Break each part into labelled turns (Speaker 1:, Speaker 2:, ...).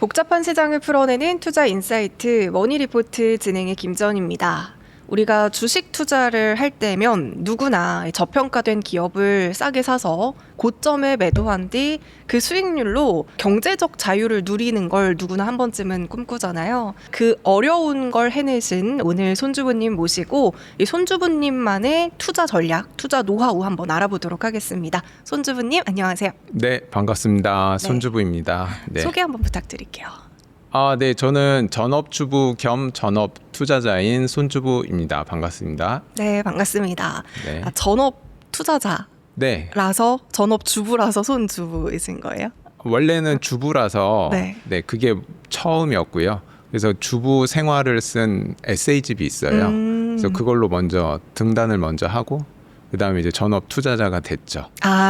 Speaker 1: 복잡한 시장을 풀어내는 투자 인사이트 머니 리포트 진행의 김지연입니다. 우리가 주식 투자를 할 때면 누구나 저평가된 기업을 싸게 사서 고점에 매도한 뒤 그 수익률로 경제적 자유를 누리는 걸 누구나 한 번쯤은 꿈꾸잖아요. 그 어려운 걸 해내신 오늘 손주부님 모시고 이 손주부님만의 투자 전략, 투자 노하우 한번 알아보도록 하겠습니다. 손주부님 안녕하세요.
Speaker 2: 네, 반갑습니다.
Speaker 1: 네.
Speaker 2: 손주부입니다. 네.
Speaker 1: 소개 한번 부탁드릴게요.
Speaker 2: 네, 저는 전업주부 겸 전업 투자자인 손주부입니다. 반갑습니다.
Speaker 1: 네, 반갑습니다.
Speaker 2: 네.
Speaker 1: 전업 투자자라서
Speaker 2: 네,
Speaker 1: 전업 주부라서 손주부이신 거예요?
Speaker 2: 원래는 주부라서
Speaker 1: 네.
Speaker 2: 그게 처음이었고요. 그래서 주부 생활을 쓴 에세이집이 있어요. 그래서 그걸로 먼저 등단을 먼저 하고 그다음에 이제 전업 투자자가 됐죠.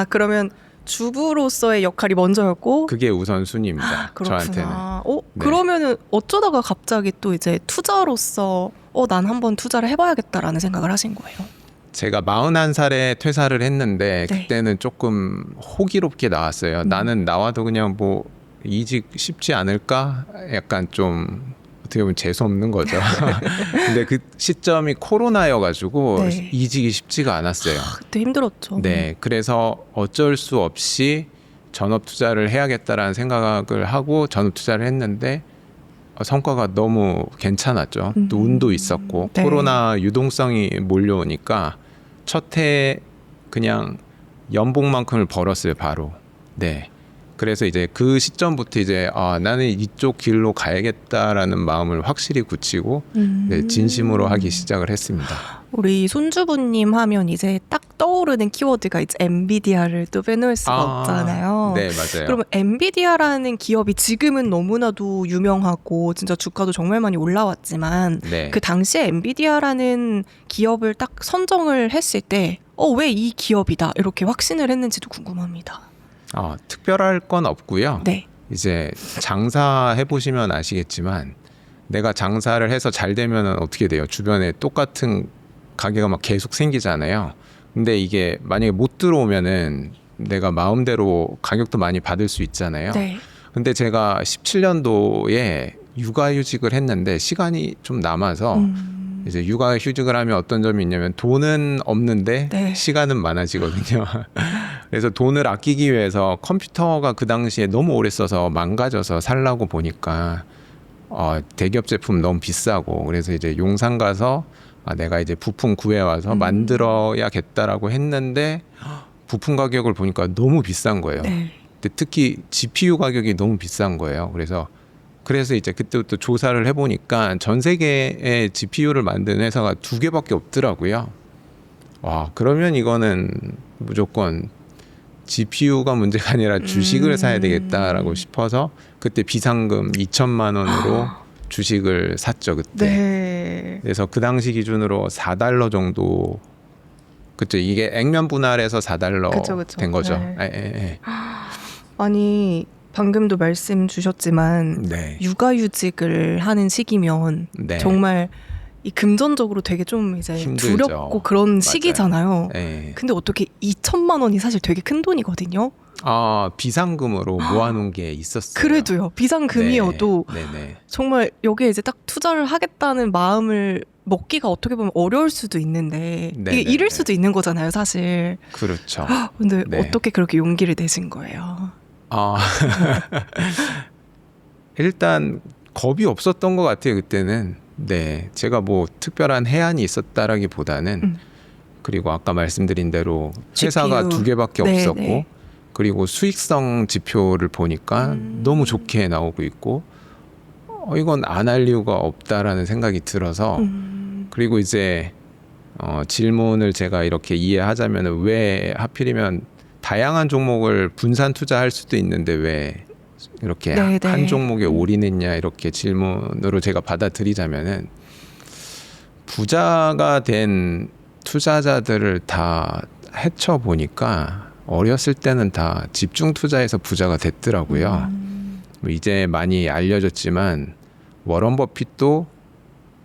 Speaker 1: 그러면 주부로서의 역할이 먼저였고
Speaker 2: 그게 우선순위입니다. 저한테는.
Speaker 1: 그렇구나.
Speaker 2: 네.
Speaker 1: 그러면은 어쩌다가 갑자기 또 이제 투자로서 난 한번 투자를 해봐야겠다라는 생각을 하신 거예요?
Speaker 2: 제가 41살에 퇴사를 했는데
Speaker 1: 네.
Speaker 2: 그때는 조금 호기롭게 나왔어요. 나는 나와도 그냥 뭐 이직 쉽지 않을까? 약간 좀 어떻게 보면 재수없는 거죠. 근데 그 시점이 코로나여가지고
Speaker 1: 네.
Speaker 2: 이직이 쉽지가 않았어요.
Speaker 1: 그때 힘들었죠.
Speaker 2: 네, 그래서 어쩔 수 없이 전업 투자를 해야겠다라는 생각을 하고 전업 투자를 했는데 성과가 너무 괜찮았죠. 또 운도 있었고
Speaker 1: 네.
Speaker 2: 코로나 유동성이 몰려오니까 첫 해 그냥 연봉만큼을 벌었어요, 바로. 네. 그래서 이제 그 시점부터 이제 나는 이쪽 길로 가야겠다라는 마음을 확실히 굳히고 네, 진심으로 하기 시작을 했습니다.
Speaker 1: 우리 손주부님 하면 이제 딱 떠오르는 키워드가 이제 엔비디아를 또 빼놓을 수가 없잖아요.
Speaker 2: 네, 맞아요.
Speaker 1: 그러면 엔비디아라는 기업이 지금은 너무나도 유명하고 진짜 주가도 정말 많이 올라왔지만
Speaker 2: 네.
Speaker 1: 그 당시에 엔비디아라는 기업을 딱 선정을 했을 때 왜 이 기업이다 이렇게 확신을 했는지도 궁금합니다.
Speaker 2: 특별할 건 없고요.
Speaker 1: 네.
Speaker 2: 이제 장사해 보시면 아시겠지만 내가 장사를 해서 잘 되면 어떻게 돼요? 주변에 똑같은 가게가 막 계속 생기잖아요. 근데 이게 만약에 못 들어오면은 내가 마음대로 가격도 많이 받을 수 있잖아요.
Speaker 1: 네.
Speaker 2: 근데 제가 17년도에 육아휴직을 했는데 시간이 좀 남아서 이제 육아휴직을 하면 어떤 점이 있냐면 돈은 없는데
Speaker 1: 네.
Speaker 2: 시간은 많아지거든요. 그래서 돈을 아끼기 위해서 컴퓨터가 그 당시에 너무 오래 써서 망가져서 살라고 보니까 대기업 제품 너무 비싸고 그래서 이제 용산 가서 내가 이제 부품 구해와서 만들어야겠다라고 했는데 부품 가격을 보니까 너무 비싼 거예요.
Speaker 1: 네.
Speaker 2: 근데 특히 GPU 가격이 너무 비싼 거예요. 그래서 이제 그때부터 조사를 해보니까 전 세계에 GPU를 만드는 회사가 2개밖에 없더라고요. 그러면 이거는 무조건 GPU가 문제가 아니라 주식을 사야 되겠다라고 싶어서 그때 비상금 2천만 원으로 주식을 샀죠, 그때.
Speaker 1: 네.
Speaker 2: 그래서 그 당시 기준으로 $4 정도. 그쵸, 이게 액면 분할해서 $4
Speaker 1: 그쵸.
Speaker 2: 된 거죠.
Speaker 1: 네. 아니 방금도 말씀 주셨지만
Speaker 2: 네.
Speaker 1: 육아휴직을 하는 시기면
Speaker 2: 네.
Speaker 1: 정말 이 금전적으로 되게 좀 이제
Speaker 2: 힘들죠.
Speaker 1: 두렵고 그런
Speaker 2: 맞아요.
Speaker 1: 시기잖아요.
Speaker 2: 네.
Speaker 1: 근데 어떻게 2천만 원이 사실 되게 큰 돈이거든요.
Speaker 2: 비상금으로 모아놓은 게 있었어요.
Speaker 1: 그래도요. 비상금이어도
Speaker 2: 네.
Speaker 1: 정말 여기에 이제 딱 투자를 하겠다는 마음을 먹기가 어떻게 보면 어려울 수도 있는데
Speaker 2: 네,
Speaker 1: 이게
Speaker 2: 네,
Speaker 1: 잃을
Speaker 2: 네.
Speaker 1: 수도 있는 거잖아요, 사실.
Speaker 2: 그렇죠.
Speaker 1: 근데
Speaker 2: 네.
Speaker 1: 어떻게 그렇게 용기를 내신 거예요?
Speaker 2: 일단 겁이 없었던 것 같아요, 그때는. 네, 제가 뭐 특별한 해안이 있었다라기보다는 그리고 아까 말씀드린 대로 회사가
Speaker 1: GPU.
Speaker 2: 2개밖에
Speaker 1: 네,
Speaker 2: 없었고
Speaker 1: 네.
Speaker 2: 그리고 수익성 지표를 보니까 너무 좋게 나오고 있고 이건 안 할 이유가 없다라는 생각이 들어서 그리고 이제 질문을 제가 이렇게 이해하자면 왜 하필이면 다양한 종목을 분산 투자할 수도 있는데 왜 이렇게
Speaker 1: 네, 네.
Speaker 2: 한 종목에 올인했냐 이렇게 질문으로 제가 받아들이자면은 부자가 된 투자자들을 다 헤쳐 보니까 어렸을 때는 다 집중 투자해서 부자가 됐더라고요. 이제 많이 알려졌지만 워런 버핏도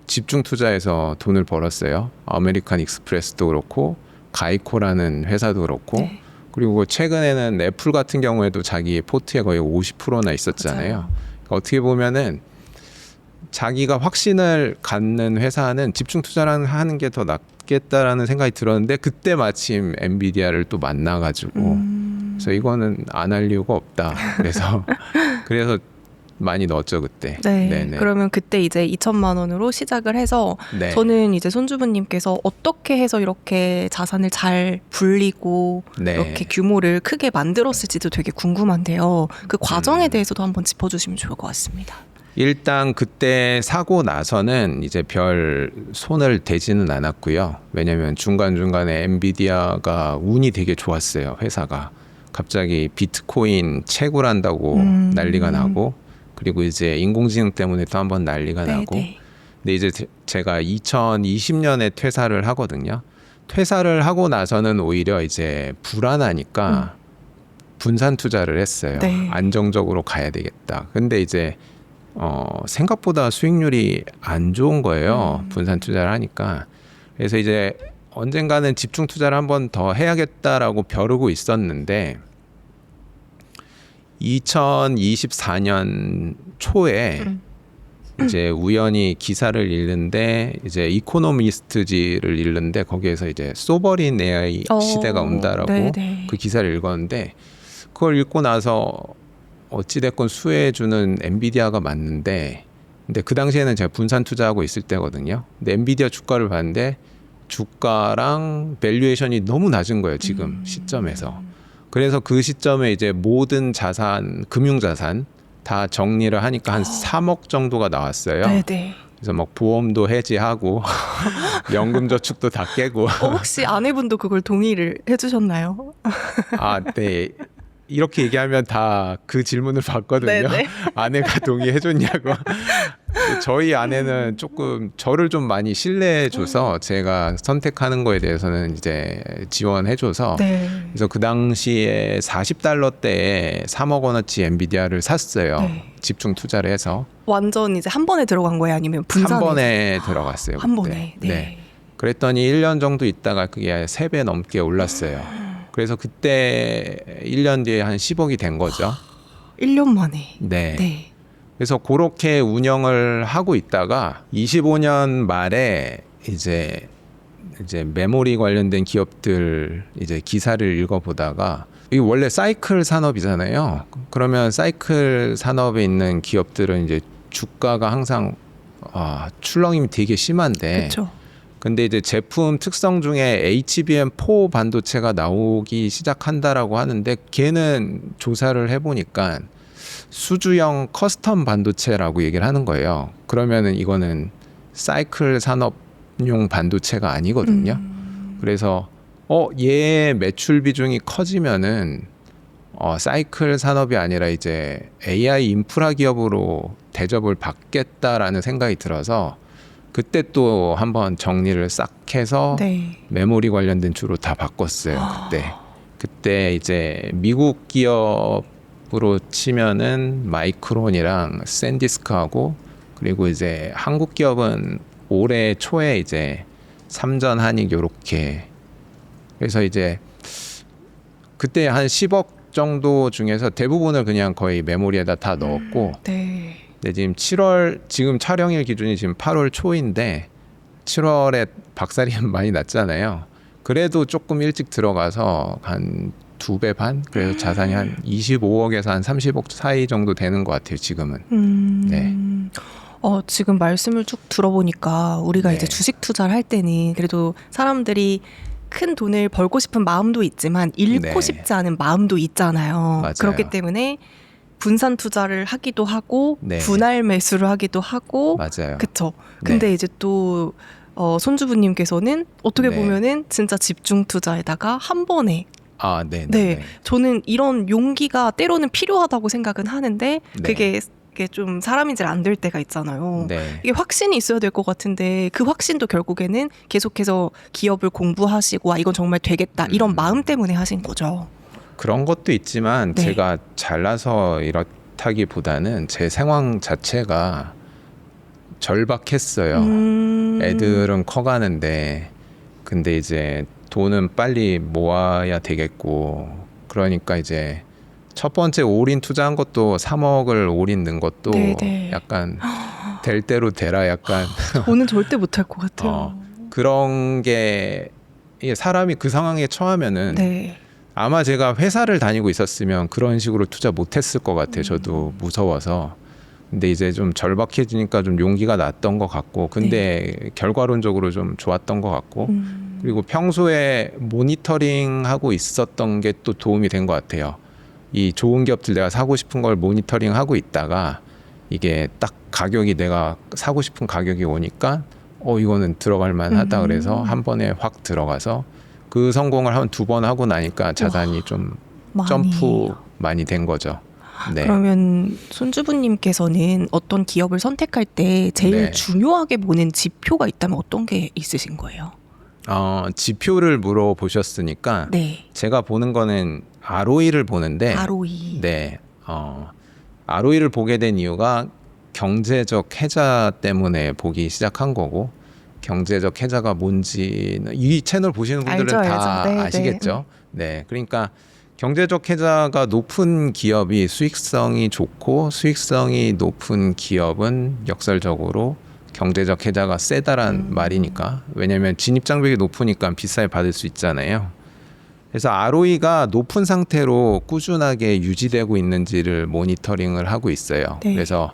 Speaker 2: 집중 투자해서 돈을 벌었어요. 아메리칸 익스프레스도 그렇고 가이코라는 회사도 그렇고
Speaker 1: 네.
Speaker 2: 그리고 최근에는 애플 같은 경우에도 자기 포트에 거의 50%나 있었잖아요.
Speaker 1: 맞아요.
Speaker 2: 어떻게 보면은 자기가 확신을 갖는 회사는 집중 투자를 하는 게 더 낫겠다라는 생각이 들었는데 그때 마침 엔비디아를 또 만나가지고 그래서 이거는 안 할 이유가 없다. 그래서 많이 넣었죠 그때.
Speaker 1: 네.
Speaker 2: 네네.
Speaker 1: 그러면 그때 이제 2천만 원으로 시작을 해서
Speaker 2: 네.
Speaker 1: 저는 이제 손주부님께서 어떻게 해서 이렇게 자산을 잘 불리고
Speaker 2: 네.
Speaker 1: 이렇게 규모를 크게 만들었을지도 되게 궁금한데요. 그 과정에 대해서도 한번 짚어주시면 좋을 것 같습니다.
Speaker 2: 일단 그때 사고 나서는 이제 별 손을 대지는 않았고요. 왜냐하면 중간중간에 엔비디아가 운이 되게 좋았어요. 회사가 갑자기 비트코인 채굴한다고 난리가 나고 그리고 이제 인공지능 때문에 또 한번 난리가 나고 근데 이제 제가 2020년에 퇴사를 하거든요. 퇴사를 하고 나서는 오히려 이제 불안하니까 분산 투자를 했어요.
Speaker 1: 네.
Speaker 2: 안정적으로 가야 되겠다. 근데 이제 생각보다 수익률이 안 좋은 거예요. 분산 투자를 하니까. 그래서 이제 언젠가는 집중 투자를 한 번 더 해야겠다라고 벼르고 있었는데 2024년 초에 이제 우연히 기사를 읽는데 이제 이코노미스트지를 읽는데 거기에서 이제 소버린 AI 시대가 온다라고
Speaker 1: 네네.
Speaker 2: 그 기사를 읽었는데 그걸 읽고 나서 어찌됐건 수혜해주는 엔비디아가 맞는데 근데 그 당시에는 제가 분산 투자하고 있을 때거든요. 근데 엔비디아 주가를 봤는데 주가랑 밸류에이션이 너무 낮은 거예요. 지금 시점에서. 그래서 그 시점에 이제 모든 자산, 금융자산 다 정리를 하니까 한 3억 정도가 나왔어요.
Speaker 1: 네네.
Speaker 2: 그래서 막 보험도 해지하고 연금저축도 다 깨고.
Speaker 1: 혹시 아내분도 그걸 동의를 해주셨나요?
Speaker 2: 아, 네. 이렇게 얘기하면 다 그 질문을 받거든요.
Speaker 1: 네네.
Speaker 2: 아내가 동의해줬냐고. 저희 아내는 조금 저를 좀 많이 신뢰해줘서 제가 선택하는 거에 대해서는 이제 지원해줘서
Speaker 1: 네.
Speaker 2: 그래서 그 당시에 40달러대에 3억 원어치 엔비디아를 샀어요.
Speaker 1: 네.
Speaker 2: 집중 투자를 해서.
Speaker 1: 완전 이제 한 번에 들어간 거예요? 아니면 분산해서?
Speaker 2: 한 번에 들어갔어요.
Speaker 1: 한
Speaker 2: 그때.
Speaker 1: 번에. 네.
Speaker 2: 그랬더니 1년 정도 있다가 그게 3배 넘게 올랐어요. 그래서 그때 1년 뒤에 한 10억이 된 거죠.
Speaker 1: 1년 만에.
Speaker 2: 네.
Speaker 1: 네.
Speaker 2: 그래서 그렇게 운영을 하고 있다가 25년 말에 이제 메모리 관련된 기업들 이제 기사를 읽어보다가 이게 원래 사이클 산업이잖아요. 그러면 사이클 산업에 있는 기업들은 이제 주가가 항상 출렁임이 되게 심한데
Speaker 1: 그렇죠.
Speaker 2: 근데 이제 제품 특성 중에 HBM4 반도체가 나오기 시작한다라고 하는데 걔는 조사를 해보니까 수주형 커스텀 반도체라고 얘기를 하는 거예요. 그러면은 이거는 사이클 산업용 반도체가 아니거든요. 그래서 얘 매출 비중이 커지면은 사이클 산업이 아니라 이제 AI 인프라 기업으로 대접을 받겠다라는 생각이 들어서 그때 또 한번 정리를 싹 해서
Speaker 1: 네.
Speaker 2: 메모리 관련된 주로 다 바꿨어요. 그때 이제 미국 기업으로 치면은 마이크론이랑 샌디스크하고 그리고 이제 한국 기업은 올해 초에 이제 삼전 한익 요렇게 그래서 이제 그때 한 10억 정도 중에서 대부분을 그냥 거의 메모리에다 다 넣었고
Speaker 1: 네.
Speaker 2: 근데 지금 촬영일 기준이 지금 8월 초인데 7월에 박살이 많이 났잖아요. 그래도 조금 일찍 들어가서 한 2배 반? 그래서 자산이 한 25억에서 한 30억 사이 정도 되는 것 같아요. 지금은. 네.
Speaker 1: 지금 말씀을 쭉 들어보니까 우리가
Speaker 2: 네.
Speaker 1: 이제 주식 투자를 할 때는 그래도 사람들이 큰 돈을 벌고 싶은 마음도 있지만 잃고
Speaker 2: 네.
Speaker 1: 싶지 않은 마음도 있잖아요.
Speaker 2: 맞아요.
Speaker 1: 그렇기 때문에 분산 투자를 하기도 하고
Speaker 2: 네.
Speaker 1: 분할 매수를 하기도 하고
Speaker 2: 맞아요.
Speaker 1: 그쵸. 근데 이제 또 손주부님께서는 어떻게
Speaker 2: 네.
Speaker 1: 보면은 진짜 집중 투자에다가 한 번에
Speaker 2: 네.
Speaker 1: 네, 저는 이런 용기가 때로는 필요하다고 생각은 하는데
Speaker 2: 네.
Speaker 1: 그게 좀 사람인지 안 될 때가 있잖아요.
Speaker 2: 네.
Speaker 1: 이게 확신이 있어야 될 것 같은데 그 확신도 결국에는 계속해서 기업을 공부하시고 이건 정말 되겠다 이런 마음 때문에 하신 거죠.
Speaker 2: 그런 것도 있지만
Speaker 1: 네.
Speaker 2: 제가 잘나서 이렇다기보다는 제 상황 자체가 절박했어요. 애들은 커가는데 근데 이제 돈은 빨리 모아야 되겠고 그러니까 이제 첫 번째 올인 투자한 것도 3억을 올인 넣은 것도
Speaker 1: 네네.
Speaker 2: 약간 될 대로 되라 약간
Speaker 1: 저는 절대 못할 것 같아요.
Speaker 2: 그런 게 이게 사람이 그 상황에 처하면은
Speaker 1: 네.
Speaker 2: 아마 제가 회사를 다니고 있었으면 그런 식으로 투자 못했을 것 같아요. 저도 무서워서. 근데 이제 좀 절박해지니까 좀 용기가 났던 것 같고, 근데 결과론적으로 좀 좋았던 것 같고, 그리고 평소에 모니터링하고 있었던 게 또 도움이 된 것 같아요. 이 좋은 기업들 내가 사고 싶은 걸 모니터링하고 있다가 이게 딱 가격이 내가 사고 싶은 가격이 오니까 이거는 들어갈 만하다 그래서 한 번에 확 들어가서 그 성공을 한 2번 하고 나니까 자산이 좀 점프 많이 된 거죠. 네.
Speaker 1: 그러면 손주부님께서는 어떤 기업을 선택할 때 제일
Speaker 2: 네.
Speaker 1: 중요하게 보는 지표가 있다면 어떤 게 있으신 거예요?
Speaker 2: 지표를 물어보셨으니까
Speaker 1: 네.
Speaker 2: 제가 보는 거는 ROE를 보는데
Speaker 1: ROE.
Speaker 2: 네. ROE를 보게 된 이유가 경제적 해자 때문에 보기 시작한 거고, 경제적 해자가 뭔지는 이 채널 보시는 분들은
Speaker 1: 알죠,
Speaker 2: 다
Speaker 1: 알죠. 네,
Speaker 2: 아시겠죠. 네. 그러니까 경제적 해자가 높은 기업이 수익성이 좋고, 수익성이 높은 기업은 역설적으로 경제적 해자가 세다란 말이니까. 왜냐하면 진입장벽이 높으니까 비싸게 받을 수 있잖아요. 그래서 ROE가 높은 상태로 꾸준하게 유지되고 있는지를 모니터링을 하고 있어요.
Speaker 1: 네.
Speaker 2: 그래서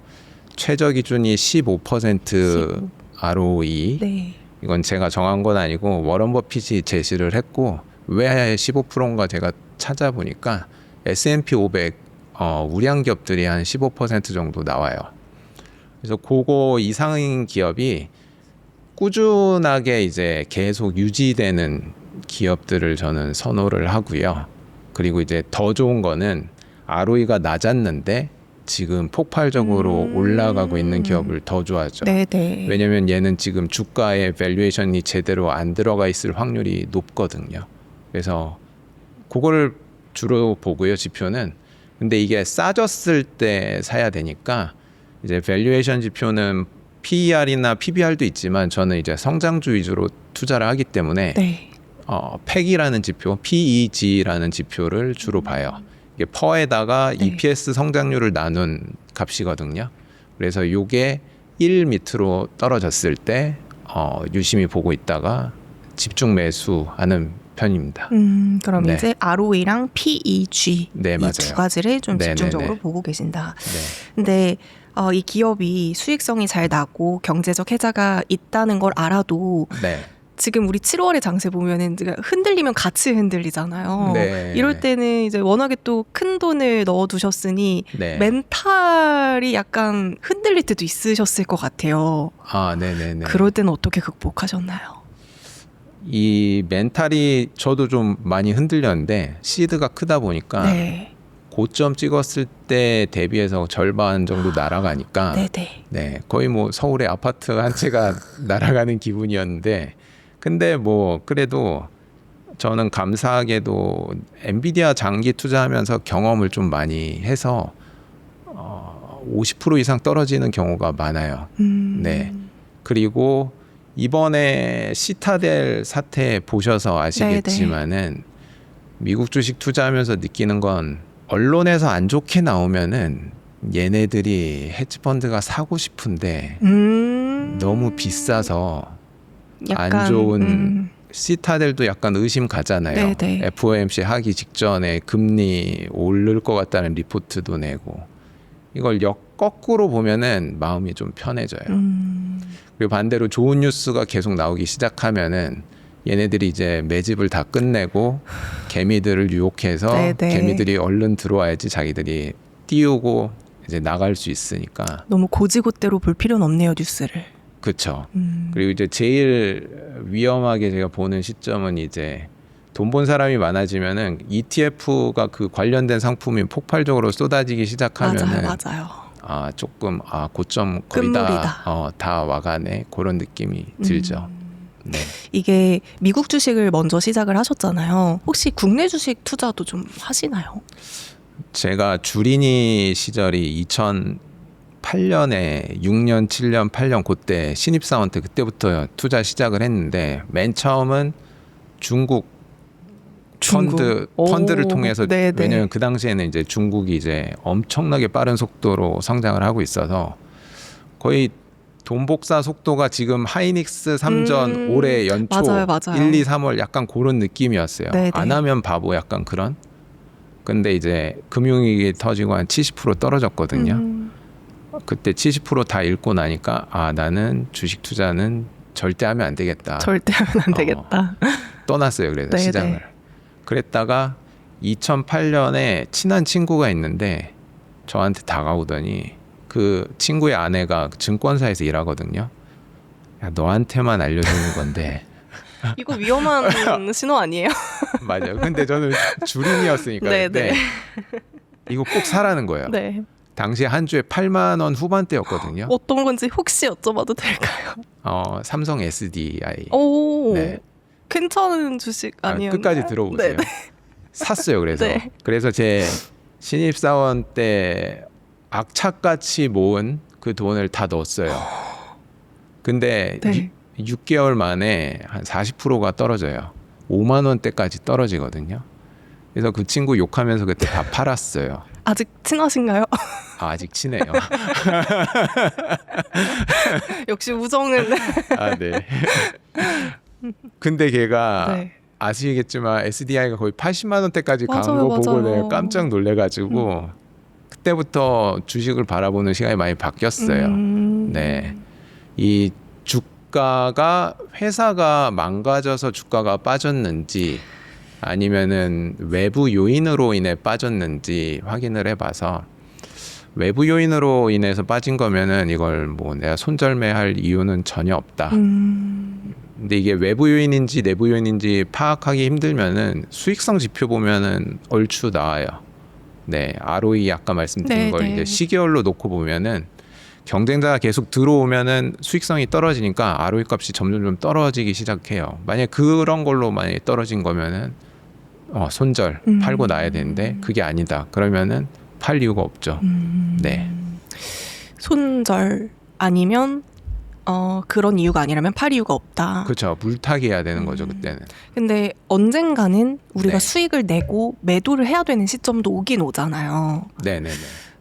Speaker 2: 최저 기준이 15% ROE.
Speaker 1: 네.
Speaker 2: 이건 제가 정한 건 아니고 워런 버핏이 제시를 했고, 왜 15%인가 제가 찾아보니까 S&P 500 우량 기업들이 한 15% 정도 나와요. 그래서 그거 이상인 기업이 꾸준하게 이제 계속 유지되는 기업들을 저는 선호를 하고요. 그리고 이제 더 좋은 거는 ROE가 낮았는데 지금 폭발적으로 올라가고 있는 기업을 더 좋아하죠.
Speaker 1: 네네.
Speaker 2: 왜냐면 얘는 지금 주가의 밸류에이션이 제대로 안 들어가 있을 확률이 높거든요. 그래서 그거를 주로 보고요, 지표는. 근데 이게 싸졌을 때 사야 되니까 이제 밸류에이션 지표는 PER이나 PBR도 있지만 저는 이제 성장주 위주로 투자를 하기 때문에
Speaker 1: 네.
Speaker 2: PEG라는 지표, PEG라는 지표를 주로 봐요. 이게 퍼에다가
Speaker 1: 네.
Speaker 2: EPS 성장률을 나눈 값이거든요. 그래서 이게 1 밑으로 떨어졌을 때 유심히 보고 있다가 집중 매수하는 편입니다.
Speaker 1: 그럼
Speaker 2: 네.
Speaker 1: 이제 ROE랑 PEG
Speaker 2: 네,
Speaker 1: 이
Speaker 2: 맞아요.
Speaker 1: 두 가지를 좀
Speaker 2: 네네네.
Speaker 1: 집중적으로 보고 계신다.
Speaker 2: 네.
Speaker 1: 근데 이 기업이 수익성이 잘 나고 경제적 해자가 있다는 걸 알아도
Speaker 2: 네.
Speaker 1: 지금 우리 7월의 장세 보면은 흔들리면 같이 흔들리잖아요.
Speaker 2: 네.
Speaker 1: 이럴 때는 이제 워낙에 또 큰 돈을 넣어두셨으니
Speaker 2: 네.
Speaker 1: 멘탈이 약간 흔들릴 때도 있으셨을 것 같아요.
Speaker 2: 네네네.
Speaker 1: 그럴 때는 어떻게 극복하셨나요?
Speaker 2: 이 멘탈이 저도 좀 많이 흔들렸는데 시드가 크다 보니까
Speaker 1: 네.
Speaker 2: 고점 찍었을 때 대비해서 절반 정도 날아가니까
Speaker 1: 네네.
Speaker 2: 네, 거의 뭐 서울의 아파트 한 채가 날아가는 기분이었는데, 근데 뭐 그래도 저는 감사하게도 엔비디아 장기 투자하면서 경험을 좀 많이 해서 50% 이상 떨어지는 경우가 많아요. 네. 그리고 이번에 시타델 사태 보셔서 아시겠지만은 미국 주식 투자하면서 느끼는 건 언론에서 안 좋게 나오면은 얘네들이 헤지펀드가 사고 싶은데 너무 비싸서
Speaker 1: 약간,
Speaker 2: 안 좋은 시타델도 약간 의심 가잖아요.
Speaker 1: 네네.
Speaker 2: FOMC 하기 직전에 금리 오를 것 같다는 리포트도 내고, 이걸 거꾸로 보면은 마음이 좀 편해져요. 그리고 반대로 좋은 뉴스가 계속 나오기 시작하면은 얘네들이 이제 매집을 다 끝내고 개미들을 유혹해서
Speaker 1: 네네.
Speaker 2: 개미들이 얼른 들어와야지 자기들이 띄우고 이제 나갈 수 있으니까.
Speaker 1: 너무 고지고대로 볼 필요는 없네요, 뉴스를.
Speaker 2: 그렇죠. 그리고 이제 제일 위험하게 제가 보는 시점은 이제 돈 본 사람이 많아지면은 ETF가 그 관련된 상품이 폭발적으로 쏟아지기 시작하면은
Speaker 1: 맞아요.
Speaker 2: 조금 고점 거의 다 와가네, 그런 느낌이 들죠. 네.
Speaker 1: 이게 미국 주식을 먼저 시작을 하셨잖아요. 혹시 국내 주식 투자도 좀 하시나요?
Speaker 2: 제가 주린이 시절이 2008년에 6년, 7년, 8년 그때 신입사원 때 그때부터 투자 시작을 했는데, 맨 처음은 중국
Speaker 1: 중국.
Speaker 2: 펀드를
Speaker 1: 오,
Speaker 2: 통해서
Speaker 1: 네네.
Speaker 2: 왜냐하면 그 당시에는 이제 중국이 이제 엄청나게 빠른 속도로 성장을 하고 있어서 거의 돈 복사 속도가 지금 하이닉스 3전 올해 연초
Speaker 1: 맞아요, 맞아요.
Speaker 2: 1, 2, 3월 약간 그런 느낌이었어요.
Speaker 1: 네네.
Speaker 2: 안 하면 바보 약간 그런. 근데 이제 금융위기 터지고 한 70% 떨어졌거든요. 그때 70%다 잃고 나니까 아 나는 주식 투자는 절대 하면 안 되겠다.
Speaker 1: 절대 하면 안 되겠다.
Speaker 2: 떠났어요. 그래서
Speaker 1: 네네.
Speaker 2: 시장을. 그랬다가 2008년에 친한 친구가 있는데 저한테 다가오더니 그 친구의 아내가 증권사에서 일하거든요. 야, 너한테만 알려주는 건데.
Speaker 1: 이거 위험한 신호 아니에요?
Speaker 2: 맞아요. 근데 저는 주린이었으니까
Speaker 1: 네네.
Speaker 2: 그때 이거 꼭 사라는 거예요.
Speaker 1: 네.
Speaker 2: 당시에 한 주에 8만 원 후반대였거든요.
Speaker 1: 어떤 건지 혹시 여쭤봐도 될까요?
Speaker 2: 삼성 SDI.
Speaker 1: 오,
Speaker 2: 네.
Speaker 1: 괜찮은 주식 아니에요?
Speaker 2: 끝까지 들어보세요.
Speaker 1: 네.
Speaker 2: 샀어요. 그래서
Speaker 1: 네.
Speaker 2: 그래서 제 신입사원 때 악착같이 모은 그 돈을 다 넣었어요. 근데
Speaker 1: 네.
Speaker 2: 6개월 만에 한 40%가 떨어져요. 5만 원대까지 떨어지거든요. 그래서 그 친구 욕하면서 그때 다 팔았어요.
Speaker 1: 아직 친하신가요?
Speaker 2: 아직 친해요.
Speaker 1: 역시 우정은.
Speaker 2: 네. 근데 걔가
Speaker 1: 네.
Speaker 2: 아시겠지만 SDI가 거의 80만 원대까지 간
Speaker 1: 맞아요,
Speaker 2: 거 보고
Speaker 1: 맞아요.
Speaker 2: 내가 깜짝 놀래가지고 그때부터 주식을 바라보는 시각이 많이 바뀌었어요. 네, 이 주가가 회사가 망가져서 주가가 빠졌는지 아니면은 외부 요인으로 인해 빠졌는지 확인을 해봐서 외부 요인으로 인해서 빠진 거면은 이걸 뭐 내가 손절매할 이유는 전혀 없다. 근데 이게 외부 요인인지 내부 요인인지 파악하기 힘들면은 수익성 지표 보면은 얼추 나와요. 네, ROE 아까 말씀드린
Speaker 1: 네,
Speaker 2: 걸
Speaker 1: 네.
Speaker 2: 이제 시계열로 놓고 보면은 경쟁자가 계속 들어오면은 수익성이 떨어지니까 ROE 값이 점점 좀 떨어지기 시작해요. 만약 그런 걸로 만약에 떨어진 거면은 손절 팔고 나야 되는데 그게 아니다. 그러면은 팔 이유가 없죠. 네,
Speaker 1: 손절 아니면 그런 이유가 아니라면 팔 이유가 없다.
Speaker 2: 그렇죠. 물타기 해야 되는 거죠 그때는.
Speaker 1: 근데 언젠가는 우리가
Speaker 2: 네.
Speaker 1: 수익을 내고 매도를 해야 되는 시점도 오긴 오잖아요.
Speaker 2: 네네네.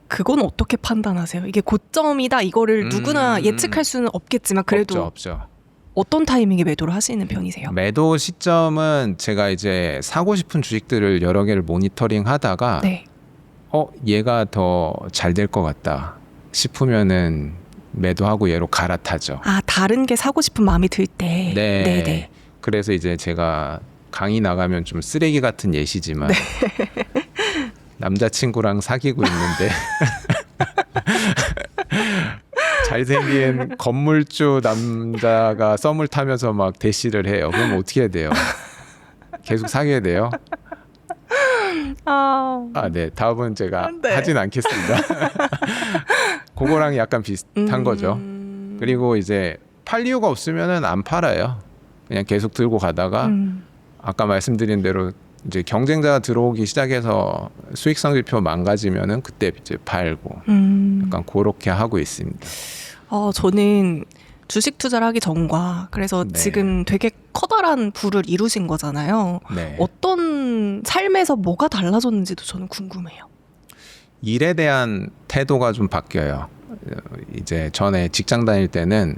Speaker 1: 그건 어떻게 판단하세요? 이게 고점이다 이거를 누구나 예측할 수는 없겠지만 그래도
Speaker 2: 없죠.
Speaker 1: 어떤 타이밍에 매도를 하시는 편이세요?
Speaker 2: 매도 시점은 제가 이제 사고 싶은 주식들을 여러 개를 모니터링 하다가
Speaker 1: 네.
Speaker 2: 얘가 더 잘 될 것 같다 싶으면은 매도하고 얘로 갈아타죠.
Speaker 1: 아, 다른 게 사고 싶은 마음이 들 때.
Speaker 2: 네.
Speaker 1: 네네.
Speaker 2: 그래서 이제 제가 강의 나가면 좀 쓰레기 같은 예시지만
Speaker 1: 네.
Speaker 2: 남자친구랑 사귀고 있는데 잘생긴 건물주 남자가 썸을 타면서 막 대시를 해요. 그럼 어떻게 해야 돼요? 계속 사귀어야 돼요? 네. 다음은 제가
Speaker 1: 네.
Speaker 2: 하진 않겠습니다. 그거랑 약간 비슷한 거죠. 그리고 이제 팔 이유가 없으면은 안 팔아요. 그냥 계속 들고 가다가 아까 말씀드린 대로 이제 경쟁자가 들어오기 시작해서 수익성 지표 망가지면은 그때 이제 팔고 약간 그렇게 하고 있습니다.
Speaker 1: 저는 주식 투자를 하기 전과 그래서
Speaker 2: 네.
Speaker 1: 지금 되게 커다란 부를 이루신 거잖아요.
Speaker 2: 네.
Speaker 1: 어떤 삶에서 뭐가 달라졌는지도 저는 궁금해요.
Speaker 2: 일에 대한 태도가 좀 바뀌어요. 이제 전에 직장 다닐 때는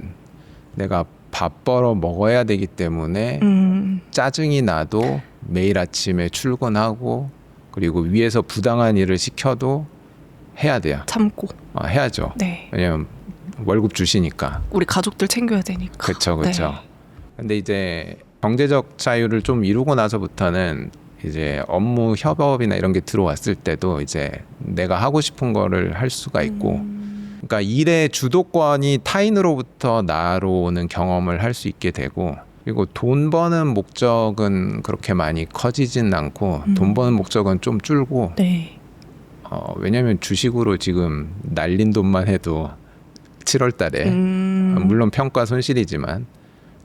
Speaker 2: 내가 밥 벌어 먹어야 되기 때문에 짜증이 나도 매일 아침에 출근하고 그리고 위에서 부당한 일을 시켜도 해야 돼요.
Speaker 1: 참고.
Speaker 2: 해야죠.
Speaker 1: 네.
Speaker 2: 왜냐면 월급 주시니까.
Speaker 1: 우리 가족들 챙겨야 되니까.
Speaker 2: 그렇죠. 그렇죠.
Speaker 1: 네.
Speaker 2: 근데 이제 경제적 자유를 좀 이루고 나서부터는 이제 업무 협업이나 이런 게 들어왔을 때도 이제 내가 하고 싶은 거를 할 수가 있고 그러니까 일의 주도권이 타인으로부터 나로 오는 경험을 할 수 있게 되고 그리고 돈 버는 목적은 그렇게 많이 커지진 않고 돈 버는 목적은 좀 줄고
Speaker 1: 네.
Speaker 2: 왜냐하면 주식으로 지금 날린 돈만 해도 7월 달에 물론 평가 손실이지만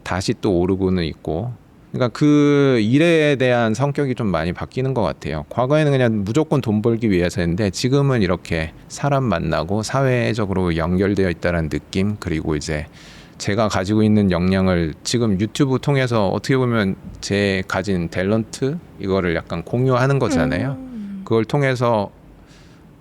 Speaker 2: 다시 또 오르고는 있고 그러니까 그 일에 대한 성격이 좀 많이 바뀌는 것 같아요. 과거에는 그냥 무조건 돈 벌기 위해서였는데 지금은 이렇게 사람 만나고 사회적으로 연결되어 있다는 느낌 그리고 이제 제가 가지고 있는 역량을 지금 유튜브 통해서 어떻게 보면 제 가진 탤런트 이거를 약간 공유하는 거잖아요. 그걸 통해서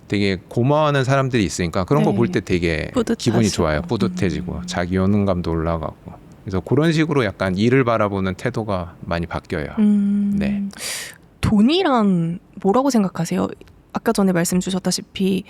Speaker 2: 되게 고마워하는 사람들이 있으니까 그런 거
Speaker 1: 네.
Speaker 2: 볼 때 되게
Speaker 1: 뿌듯하시고.
Speaker 2: 기분이 좋아요. 뿌듯해지고 자기 효능감도 올라가고. 그래서 그런 식으로 약간 일을 바라보는 태도가 많이 바뀌어요. 네.
Speaker 1: 돈이란 뭐라고 생각하세요? 아까 전에 말씀 주셨다시피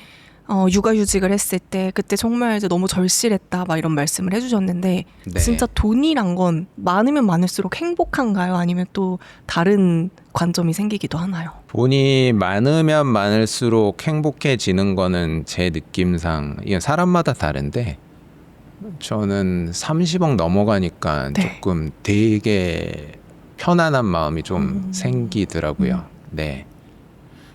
Speaker 1: 육아휴직을 했을 때 그때 정말 이제 너무 절실했다 막 이런 말씀을 해주셨는데
Speaker 2: 네.
Speaker 1: 진짜 돈이란 건 많으면 많을수록 행복한가요? 아니면 또 다른 관점이 생기기도 하나요?
Speaker 2: 돈이 많으면 많을수록 행복해지는 거는 제 느낌상 이게 사람마다 다른데 저는 30억 넘어가니까
Speaker 1: 네.
Speaker 2: 조금 되게 편안한 마음이 좀 생기더라고요. 네.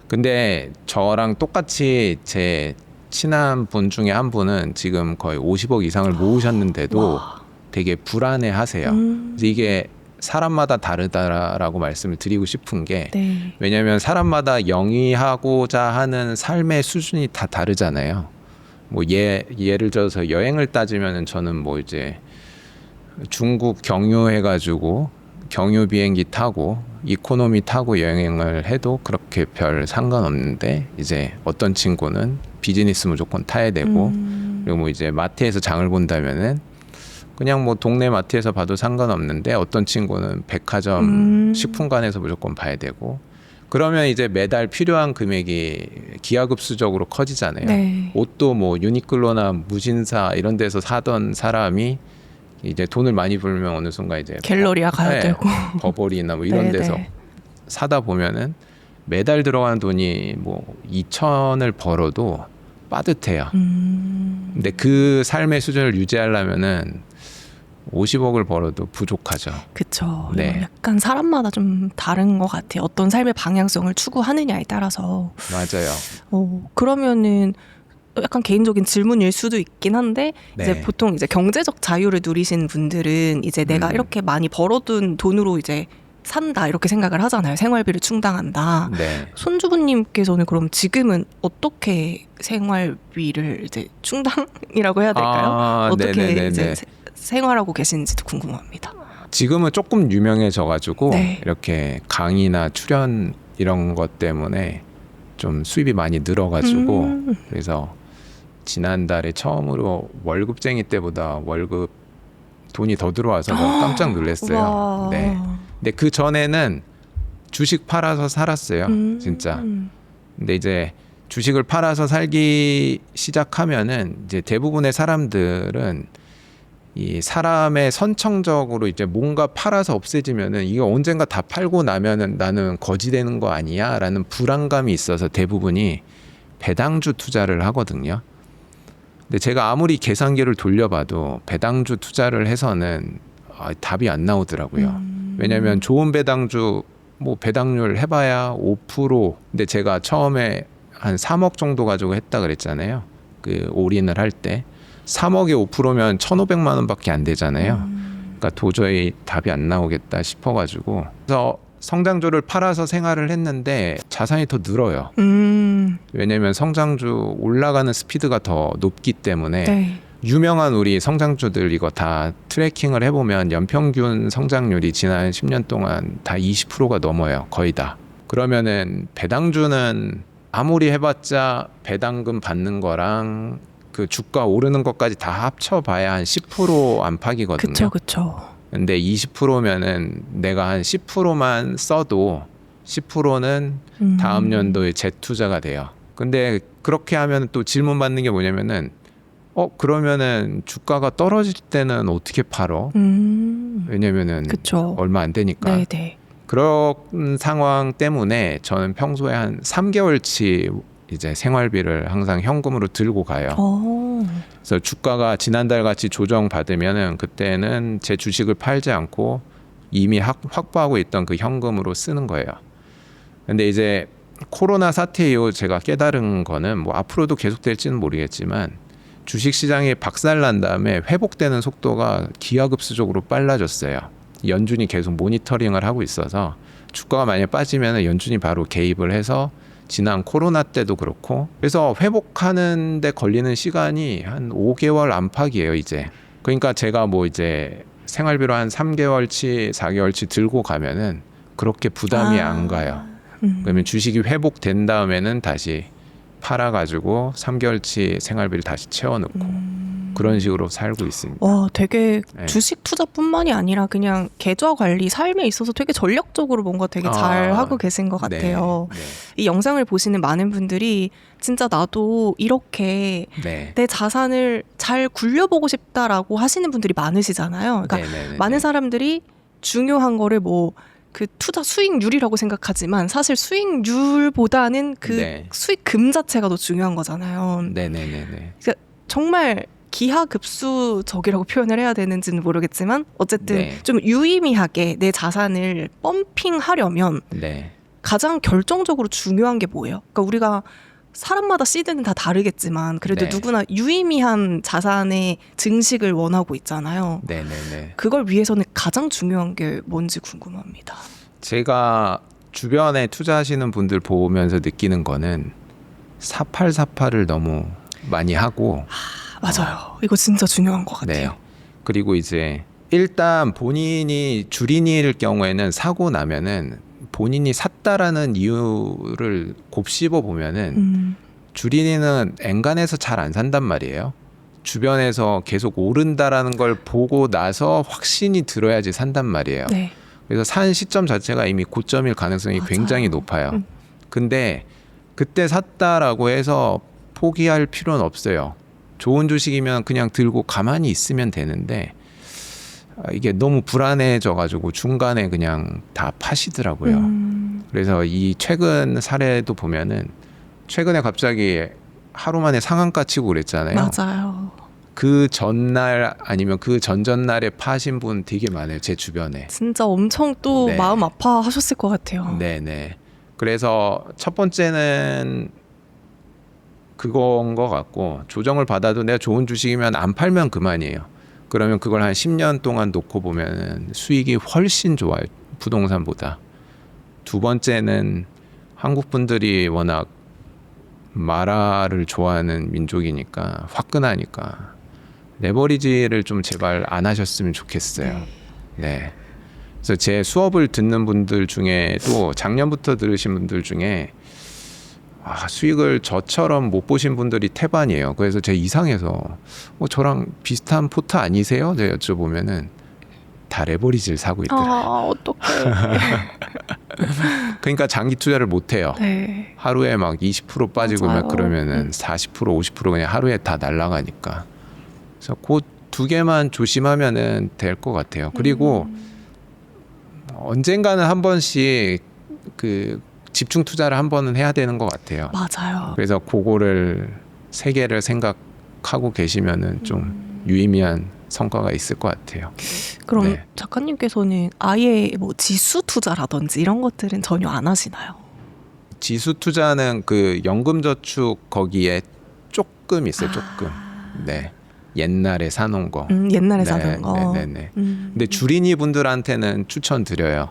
Speaker 2: 근데 저랑 똑같이 제 친한 분 중에 한 분은 지금 거의 50억 이상을 모으셨는데도
Speaker 1: 와.
Speaker 2: 되게 불안해 하세요. 그래서 이게 사람마다 다르다라고 말씀을 드리고 싶은 게
Speaker 1: 네.
Speaker 2: 왜냐하면 사람마다 영위하고자 하는 삶의 수준이 다 다르잖아요. 뭐 예를 들어서 여행을 따지면은 저는 뭐 이제 중국 경유해가지고 경유 비행기 타고 이코노미 타고 여행을 해도 그렇게 별 상관없는데 이제 어떤 친구는 비즈니스 무조건 타야 되고 그리고 뭐 이제 마트에서 장을 본다면은 그냥 뭐 동네 마트에서 봐도 상관없는데 어떤 친구는 백화점 식품관에서 무조건 봐야 되고 그러면 이제 매달 필요한 금액이 기하급수적으로 커지잖아요.
Speaker 1: 네.
Speaker 2: 옷도 뭐 유니클로나 무신사 이런 데서 사던 사람이 이제 돈을 많이 벌면 어느 순간 이제
Speaker 1: 갤러리아 가야 되고.
Speaker 2: 버버리나 뭐 이런
Speaker 1: 네,
Speaker 2: 데서
Speaker 1: 네.
Speaker 2: 사다 보면은 매달 들어가는 돈이 뭐 2천을 벌어도 빠듯해요. 근데 그 삶의 수준을 유지하려면은 50억을 벌어도 부족하죠.
Speaker 1: 그쵸.
Speaker 2: 네.
Speaker 1: 이건 약간 사람마다 좀 다른 것 같아요. 어떤 삶의 방향성을 추구하느냐에 따라서.
Speaker 2: 맞아요.
Speaker 1: 그러면은 약간 개인적인 질문일 수도 있긴 한데
Speaker 2: 네.
Speaker 1: 이제 보통 이제 경제적 자유를 누리신 분들은 이제 내가 이렇게 많이 벌어둔 돈으로 이제 산다 이렇게 생각을 하잖아요. 생활비를 충당한다.
Speaker 2: 네.
Speaker 1: 손주부님께서는 그럼 지금은 어떻게 생활비를 이제 충당이라고 해야 될까요?
Speaker 2: 아,
Speaker 1: 어떻게
Speaker 2: 네네네네.
Speaker 1: 이제 생활하고 계신지도 궁금합니다.
Speaker 2: 지금은 조금 유명해져가지고
Speaker 1: 네.
Speaker 2: 이렇게 강의나 출연 이런 것 때문에 좀 수입이 많이 늘어가지고 그래서 지난달에 처음으로 월급쟁이 때보다 월급 돈이 더 들어와서 깜짝 놀랐어요.
Speaker 1: 와.
Speaker 2: 네. 근데 그 전에는 주식 팔아서 살았어요. 진짜. 근데 이제 주식을 팔아서 살기 시작하면은 이제 대부분의 사람들은 이 사람의 선천적으로 이제 뭔가 팔아서 없애지면은 이게 언젠가 다 팔고 나면은 나는 거지 되는 거 아니야라는 불안감이 있어서 대부분이 배당주 투자를 하거든요. 근데 제가 아무리 계산기를 돌려봐도 배당주 투자를 해서는 답이 안 나오더라고요. 왜냐하면 좋은 배당주 뭐 배당률 해봐야 5%. 근데 제가 처음에 한 3억 정도 가지고 했다 그랬잖아요. 그 올인을 할 때 3억에 5%면 1,500만 원밖에 안 되잖아요. 그러니까 도저히 답이 안 나오겠다 싶어가지고 그래서 성장주를 팔아서 생활을 했는데 자산이 더 늘어요. 왜냐하면 성장주 올라가는 스피드가 더 높기 때문에
Speaker 1: 네.
Speaker 2: 유명한 우리 성장주들 이거 다 트래킹을 해보면 연평균 성장률이 지난 10년 동안 다 20%가 넘어요. 거의 다. 그러면은 배당주는 아무리 해봤자 배당금 받는 거랑 그 주가 오르는 것까지 다 합쳐봐야 한 10% 안팎이거든요.
Speaker 1: 그쵸, 그쵸.
Speaker 2: 근데 20%면은 내가 한 10%만 써도 10%는 다음 연도에 재투자가 돼요. 근데 그렇게 하면 또 질문 받는 게 뭐냐면은 그러면은 주가가 떨어질 때는 어떻게 팔어? 왜냐면은
Speaker 1: 그쵸.
Speaker 2: 얼마 안 되니까.
Speaker 1: 네네.
Speaker 2: 그런 상황 때문에 저는 평소에 한 3개월치 이제 생활비를 항상 현금으로 들고 가요. 그래서 주가가 지난달 같이 조정 받으면은 그때는 제 주식을 팔지 않고 이미 확보하고 있던 그 현금으로 쓰는 거예요. 근데 이제 코로나 사태 이후 제가 깨달은 거는 뭐 앞으로도 계속될지는 모르겠지만 주식 시장이 박살난 다음에 회복되는 속도가 기하급수적으로 빨라졌어요. 연준이 계속 모니터링을 하고 있어서 주가가 만약에 빠지면 연준이 바로 개입을 해서 지난 코로나 때도 그렇고 그래서 회복하는 데 걸리는 시간이 한 5개월 안팎이에요 이제. 그러니까 제가 뭐 이제 생활비로 한 3개월치, 4개월치 들고 가면은 그렇게 부담이 안 가요. 그러면 주식이 회복된 다음에는 다시 팔아가지고 3개월치 생활비를 다시 채워넣고 그런 식으로 살고 있습니다.
Speaker 1: 와, 되게
Speaker 2: 네.
Speaker 1: 주식 투자뿐만이 아니라 그냥 계좌 관리, 삶에 있어서 되게 전략적으로 뭔가 되게 잘 하고 계신 것 같아요.
Speaker 2: 네,
Speaker 1: 이 영상을 보시는 많은 분들이 진짜 나도 이렇게
Speaker 2: 네.
Speaker 1: 내 자산을 잘 굴려보고 싶다라고 하시는 분들이 많으시잖아요. 그러니까
Speaker 2: 네.
Speaker 1: 많은 사람들이 중요한 거를 뭐 그 투자 수익률이라고 생각하지만 사실 수익률보다는 그
Speaker 2: 네.
Speaker 1: 수익금 자체가 더 중요한 거잖아요.
Speaker 2: 네네네네.
Speaker 1: 정말 기하급수적이라고 표현을 해야 되는지는 모르겠지만 어쨌든
Speaker 2: 네.
Speaker 1: 좀 유의미하게 내 자산을 펌핑하려면
Speaker 2: 네.
Speaker 1: 가장 결정적으로 중요한 게 뭐예요? 그러니까 우리가 사람마다 시드는 다 다르겠지만 그래도
Speaker 2: 네.
Speaker 1: 누구나 유의미한 자산의 증식을 원하고 있잖아요.
Speaker 2: 네네네.
Speaker 1: 그걸 위해서는 가장 중요한 게 뭔지 궁금합니다.
Speaker 2: 제가 주변에 투자하시는 분들 보면서 느끼는 거는 4848을 너무 많이 하고
Speaker 1: 맞아요. 이거 진짜 중요한 것 같아요.
Speaker 2: 네. 그리고 이제 일단 본인이 주린이일 경우에는 사고 나면은 본인이 샀다라는 이유를 곱씹어 보면은 주린이는 엔간해서 잘 안 산단 말이에요. 주변에서 계속 오른다라는 걸 보고 나서 확신이 들어야지 산단 말이에요.
Speaker 1: 네.
Speaker 2: 그래서 산 시점 자체가 이미 고점일 가능성이
Speaker 1: 맞아요.
Speaker 2: 굉장히 높아요. 근데 그때 샀다라고 해서 포기할 필요는 없어요. 좋은 주식이면 그냥 들고 가만히 있으면 되는데 이게 너무 불안해져가지고 중간에 그냥 다 파시더라고요. 그래서 이 최근 사례도 보면은 최근에 갑자기 하루 만에 상한가 치고 그랬잖아요.
Speaker 1: 맞아요.
Speaker 2: 그 전날 아니면 그 전전날에 파신 분 되게 많아요. 제 주변에.
Speaker 1: 진짜 엄청 또
Speaker 2: 네.
Speaker 1: 마음 아파하셨을 것 같아요.
Speaker 2: 네네. 그래서 첫 번째는 그건 것 같고 조정을 받아도 내가 좋은 주식이면 안 팔면 그만이에요. 그러면 그걸 한 10년 동안 놓고 보면 수익이 훨씬 좋아요. 부동산보다. 두 번째는 한국 분들이 워낙 마라를 좋아하는 민족이니까 화끈하니까 레버리지를 좀 제발 안 하셨으면 좋겠어요. 네. 그래서 제 수업을 듣는 분들 중에도 작년부터 들으신 분들 중에 수익을 저처럼 못 보신 분들이 태반이에요. 그래서 제가 이상해서 저랑 비슷한 포트 아니세요? 제가 여쭤보면은 다 레버리지를 사고 있더라고요.
Speaker 1: 어떡해.
Speaker 2: 그러니까 장기 투자를 못 해요.
Speaker 1: 네.
Speaker 2: 하루에 막 20% 빠지고
Speaker 1: 맞아요.
Speaker 2: 막 그러면은 40% 50% 그냥 하루에 다 날아가니까. 그래서 그 두 개만 조심하면은 될 것 같아요. 그리고 언젠가는 한 번씩 그 집중 투자를 한 번은 해야 되는 것 같아요.
Speaker 1: 맞아요.
Speaker 2: 그래서 그거를 세 개를 생각하고 계시면은 좀 유의미한 성과가 있을 것 같아요.
Speaker 1: 그럼
Speaker 2: 네.
Speaker 1: 작가님께서는 아예 뭐 지수 투자라든지 이런 것들은 전혀 안 하시나요?
Speaker 2: 지수 투자는 그 연금저축 거기에 조금 있어요. 조금. 네. 옛날에 사놓은 거.
Speaker 1: 옛날에 사는 거.
Speaker 2: 네네네. 근데 주린이 분들한테는 추천드려요.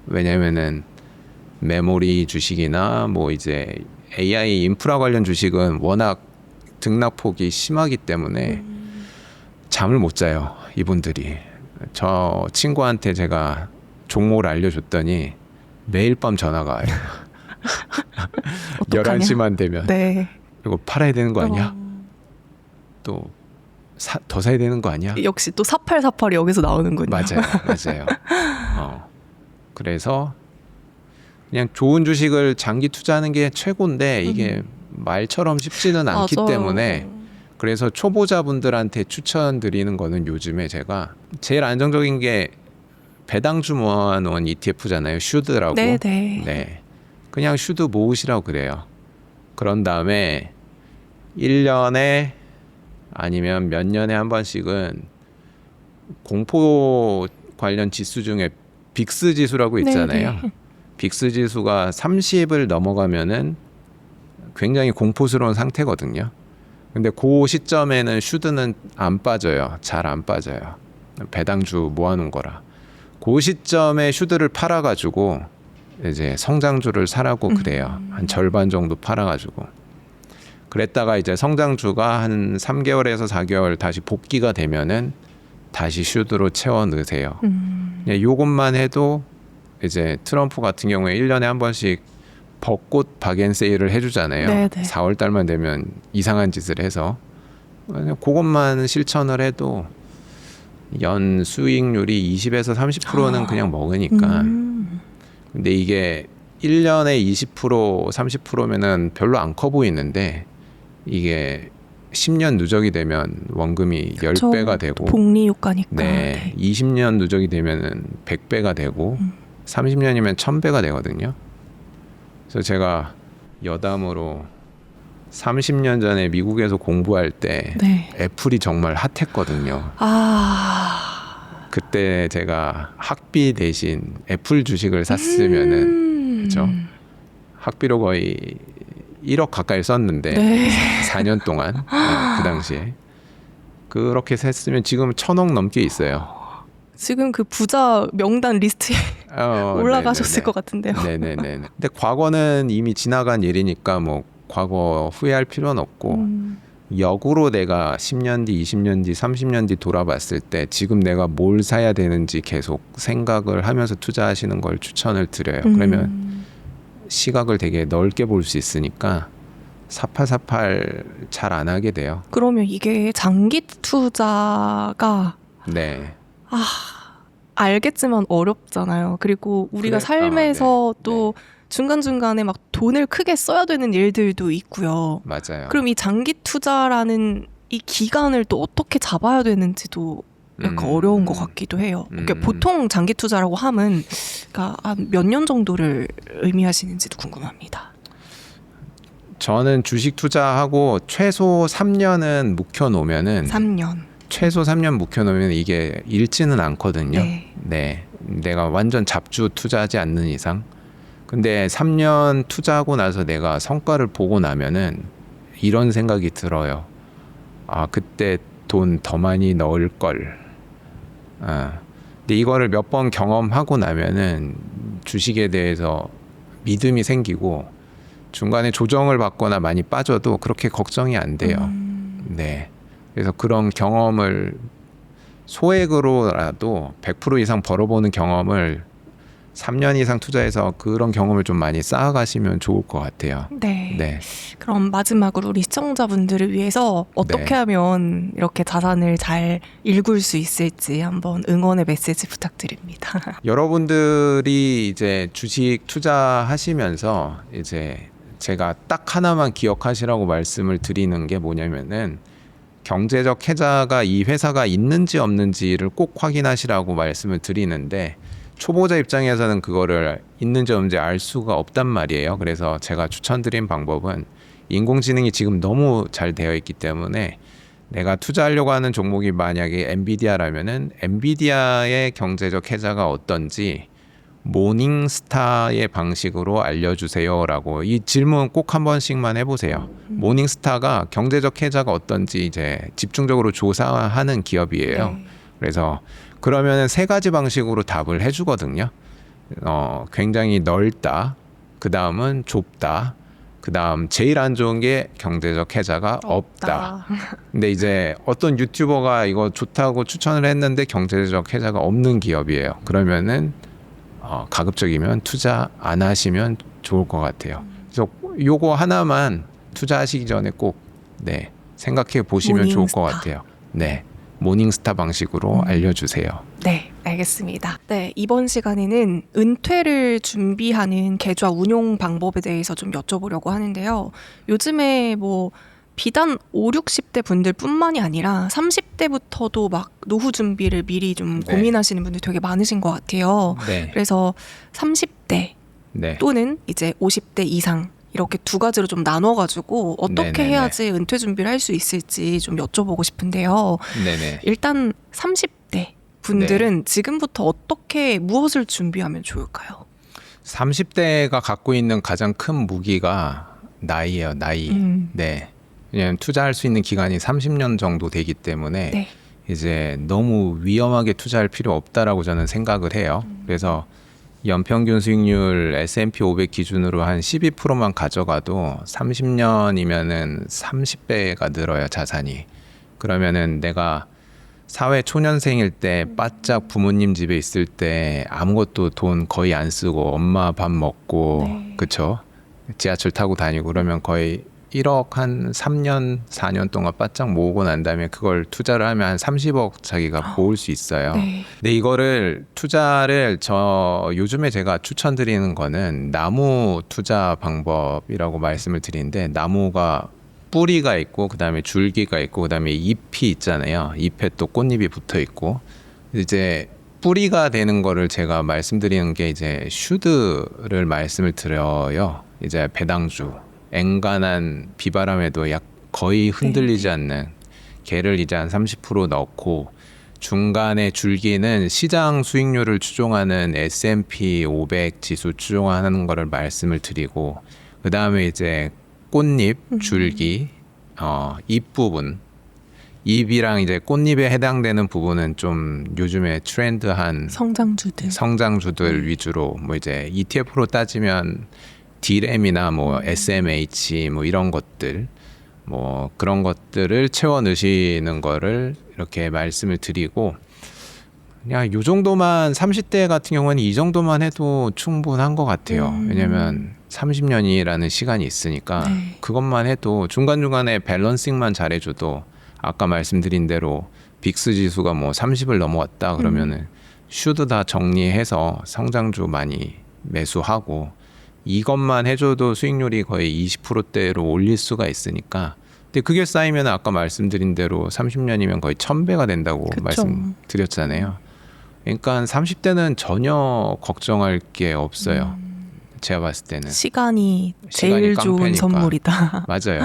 Speaker 2: 왜냐면은 메모리 주식이나 뭐 이제 AI 인프라 관련 주식은 워낙 등락폭이 심하기 때문에 잠을 못 자요. 이분들이. 저 친구한테 제가 종목을 알려줬더니 매일 밤 전화가 와요.
Speaker 1: 어떡하냐?
Speaker 2: 11시만 되면.
Speaker 1: 네.
Speaker 2: 이거 팔아야 되는 거 아니야? 또 더 사야 되는 거 아니야?
Speaker 1: 역시 또 4848이 여기서 나오는군요.
Speaker 2: 맞아요. 그래서 그냥 좋은 주식을 장기 투자하는 게 최고인데 이게 말처럼 쉽지는 않기
Speaker 1: 맞아요.
Speaker 2: 때문에 그래서 초보자분들한테 추천드리는 거는 요즘에 제가 제일 안정적인 게 배당주 모아놓은 ETF잖아요. 슈드라고.
Speaker 1: 네네.
Speaker 2: 네. 그냥 슈드 모으시라고 그래요. 그런 다음에 1년에 아니면 몇 년에 한 번씩은 공포 관련 지수 중에 빅스 지수라고 있잖아요.
Speaker 1: 네네.
Speaker 2: 빅스 지수가 30을 넘어가면은 굉장히 공포스러운 상태거든요. 근데 그 시점에는 슈드는 안 빠져요. 잘 안 빠져요. 배당주 모아놓은 거라. 그 시점에 슈드를 팔아가지고 이제 성장주를 사라고 그래요. 한 절반 정도 팔아가지고. 그랬다가 이제 성장주가 한 3개월에서 4개월 다시 복귀가 되면은 다시 슈드로 채워 넣으세요. 요것만 해도 이제 트럼프 같은 경우에 1년에 한 번씩 벚꽃 박앤세일을 해주잖아요.
Speaker 1: 네네.
Speaker 2: 4월 달만 되면 이상한 짓을 해서 그것만 실천을 해도 연 수익률이 20에서 30%는 그냥 먹으니까. 근데 이게 1년에 20% 30%면은 별로 안 커 보이는데 이게 10년 누적이 되면 원금이
Speaker 1: 그쵸.
Speaker 2: 10배가 되고
Speaker 1: 복리효과니까.
Speaker 2: 네, 20년 누적이 되면은 100배가 되고 30년이면 1000배가 되거든요. 그래서 제가 여담으로 30년 전에 미국에서 공부할 때
Speaker 1: 네.
Speaker 2: 애플이 정말 핫했거든요.
Speaker 1: 아.
Speaker 2: 그때 제가 학비 대신 애플 주식을 샀으면은 그렇죠? 학비로 거의 1억 가까이 썼는데
Speaker 1: 네.
Speaker 2: 4년 동안 그 당시에 그렇게 샀으면 지금 1000억 넘게 있어요.
Speaker 1: 지금 그 부자 명단 리스트에 올라가셨을
Speaker 2: 네네네.
Speaker 1: 것 같은데요.
Speaker 2: 네네네. 근데 과거는 이미 지나간 일이니까 뭐 과거 후회할 필요는 없고 역으로 내가 10년 뒤, 20년 뒤, 30년 뒤 돌아봤을 때 지금 내가 뭘 사야 되는지 계속 생각을 하면서 투자하시는 걸 추천을 드려요. 그러면 시각을 되게 넓게 볼 수 있으니까 사팔사팔 잘 안 하게 돼요.
Speaker 1: 그러면 이게 장기 투자가
Speaker 2: 네.
Speaker 1: 알겠지만 어렵잖아요. 그리고 우리가
Speaker 2: 그래.
Speaker 1: 삶에서
Speaker 2: 네.
Speaker 1: 또 중간중간에 막 돈을 크게 써야 되는 일들도 있고요.
Speaker 2: 맞아요.
Speaker 1: 그럼 이 장기 투자라는 이 기간을 또 어떻게 잡아야 되는지도 약간 어려운 것 같기도 해요. 그러니까 보통 장기 투자라고 함은 그러니까 몇 년 정도를 의미하시는지도 궁금합니다.
Speaker 2: 저는 주식 투자하고 최소 3년은 묵혀놓으면은
Speaker 1: 3년.
Speaker 2: 최소 3년 묵혀놓으면 이게 잃지는 않거든요.
Speaker 1: 네.
Speaker 2: 네. 내가 완전 잡주 투자하지 않는 이상. 근데 3년 투자하고 나서 내가 성과를 보고 나면은 이런 생각이 들어요. 아, 그때 돈 더 많이 넣을 걸. 근데 이거를 몇 번 경험하고 나면은 주식에 대해서 믿음이 생기고 중간에 조정을 받거나 많이 빠져도 그렇게 걱정이 안 돼요. 네. 그래서 그런 경험을 소액으로라도 100% 이상 벌어보는 경험을 3년 이상 투자해서 그런 경험을 좀 많이 쌓아가시면 좋을 것 같아요.
Speaker 1: 네.
Speaker 2: 네.
Speaker 1: 그럼 마지막으로 우리 시청자분들을 위해서 어떻게
Speaker 2: 네.
Speaker 1: 하면 이렇게 자산을 잘 일굴 수 있을지 한번 응원의 메시지 부탁드립니다.
Speaker 2: 여러분들이 이제 주식 투자하시면서 이제 제가 딱 하나만 기억하시라고 말씀을 드리는 게 뭐냐면은 경제적 해자가 이 회사가 있는지 없는지를 꼭 확인하시라고 말씀을 드리는데 초보자 입장에서는 그거를 있는지 없는지 알 수가 없단 말이에요. 그래서 제가 추천드린 방법은 인공지능이 지금 너무 잘 되어 있기 때문에 내가 투자하려고 하는 종목이 만약에 엔비디아라면은 엔비디아의 경제적 해자가 어떤지 모닝스타의 방식으로 알려주세요라고 이 질문 꼭 한 번씩만 해보세요. 모닝스타가 경제적 해자가 어떤지 이제 집중적으로 조사하는 기업이에요.
Speaker 1: 네.
Speaker 2: 그래서 그러면은 세 가지 방식으로 답을 해주거든요. 굉장히 넓다. 그 다음은 좁다. 그 다음 제일 안 좋은 게 경제적 해자가 없다. 근데 이제 어떤 유튜버가 이거 좋다고 추천을 했는데 경제적 해자가 없는 기업이에요. 그러면은 가급적이면 투자 안 하시면 좋을 것 같아요. 그래서 요거 하나만 투자하시기 전에 꼭 네, 생각해 보시면 좋을 것 같아요. 네. 모닝스타 방식으로 알려주세요.
Speaker 1: 네, 알겠습니다. 네, 이번 시간에는 은퇴를 준비하는 계좌 운용 방법에 대해서 좀 여쭤보려고 하는데요. 요즘에 뭐 비단 5, 60대 분들 뿐만이 아니라 30대부터도 막 노후 준비를 미리 좀
Speaker 2: 네.
Speaker 1: 고민하시는 분들 되게 많으신 것 같아요.
Speaker 2: 네.
Speaker 1: 그래서 30대
Speaker 2: 네.
Speaker 1: 또는 이제 50대 이상 이렇게 두 가지로 좀 나눠가지고 어떻게
Speaker 2: 네네네.
Speaker 1: 해야지 은퇴 준비를 할 수 있을지 좀 여쭤보고 싶은데요.
Speaker 2: 네네.
Speaker 1: 일단 30대 분들은 지금부터 어떻게 무엇을 준비하면 좋을까요?
Speaker 2: 30대가 갖고 있는 가장 큰 무기가 나이예요. 나이. 네. 왜냐하면 투자할 수 있는 기간이 30년 정도 되기 때문에
Speaker 1: 네.
Speaker 2: 이제 너무 위험하게 투자할 필요 없다라고 저는 생각을 해요. 그래서 연평균 수익률 S&P 500 기준으로 한 12%만 가져가도 30년이면은 30배가 늘어요, 자산이. 그러면은 내가 사회 초년생일 때 바짝 부모님 집에 있을 때 아무것도 돈 거의 안 쓰고 엄마 밥 먹고
Speaker 1: 네.
Speaker 2: 그쵸? 지하철 타고 다니고 그러면 거의 1억 한 3년 4년 동안 바짝 모으고 난 다음에 그걸 투자를 하면 한 30억 자기가 모을 수 있어요.
Speaker 1: 네.
Speaker 2: 근데 이거를 투자를 요즘에 제가 추천드리는 거는 나무 투자 방법이라고 말씀을 드리는데, 나무가 뿌리가 있고 그다음에 줄기가 있고 그다음에 잎이 있잖아요. 잎에 또 꽃잎이 붙어 있고, 이제 뿌리가 되는 거를 제가 말씀드리는 게 이제 슈드를 말씀을 드려요. 이제 배당주, 엔간한 비바람에도 거의 흔들리지 않는 걔를 이제 한 30% 넣고, 중간에 줄기는 시장 수익률을 추종하는 S&P 500 지수 추종하는 거를 말씀을 드리고, 그 다음에 이제 꽃잎, 줄기, 잎 부분, 잎이랑 이제 꽃잎에 해당되는 부분은 좀 요즘에 트렌드한
Speaker 1: 성장주들.
Speaker 2: 성장주들 위주로, 뭐 이제 ETF로 따지면 D램이나 뭐 SMH 뭐 이런 것들, 뭐 그런 것들을 채워 넣으시는 거를 이렇게 말씀을 드리고, 그냥 요 정도만 30대 같은 경우는 이 정도만 해도 충분한 것 같아요. 왜냐면 30년이라는 시간이 있으니까
Speaker 1: 네.
Speaker 2: 그것만 해도 중간중간에 밸런싱만 잘해줘도, 아까 말씀드린 대로 빅스 지수가 뭐 30을 넘어왔다 그러면은 슈드 다 정리해서 성장주 많이 매수하고, 이것만 해줘도 수익률이 거의 20%대로 올릴 수가 있으니까. 근데 그게 쌓이면 아까 말씀드린 대로 30년이면 거의 1000배가 된다고
Speaker 1: 그쵸.
Speaker 2: 말씀드렸잖아요. 그러니까 30대는 전혀 걱정할 게 없어요. 제가 봤을 때는.
Speaker 1: 시간이
Speaker 2: 시간이
Speaker 1: 제일 좋은
Speaker 2: 깡패니까.
Speaker 1: 선물이다.
Speaker 2: 맞아요.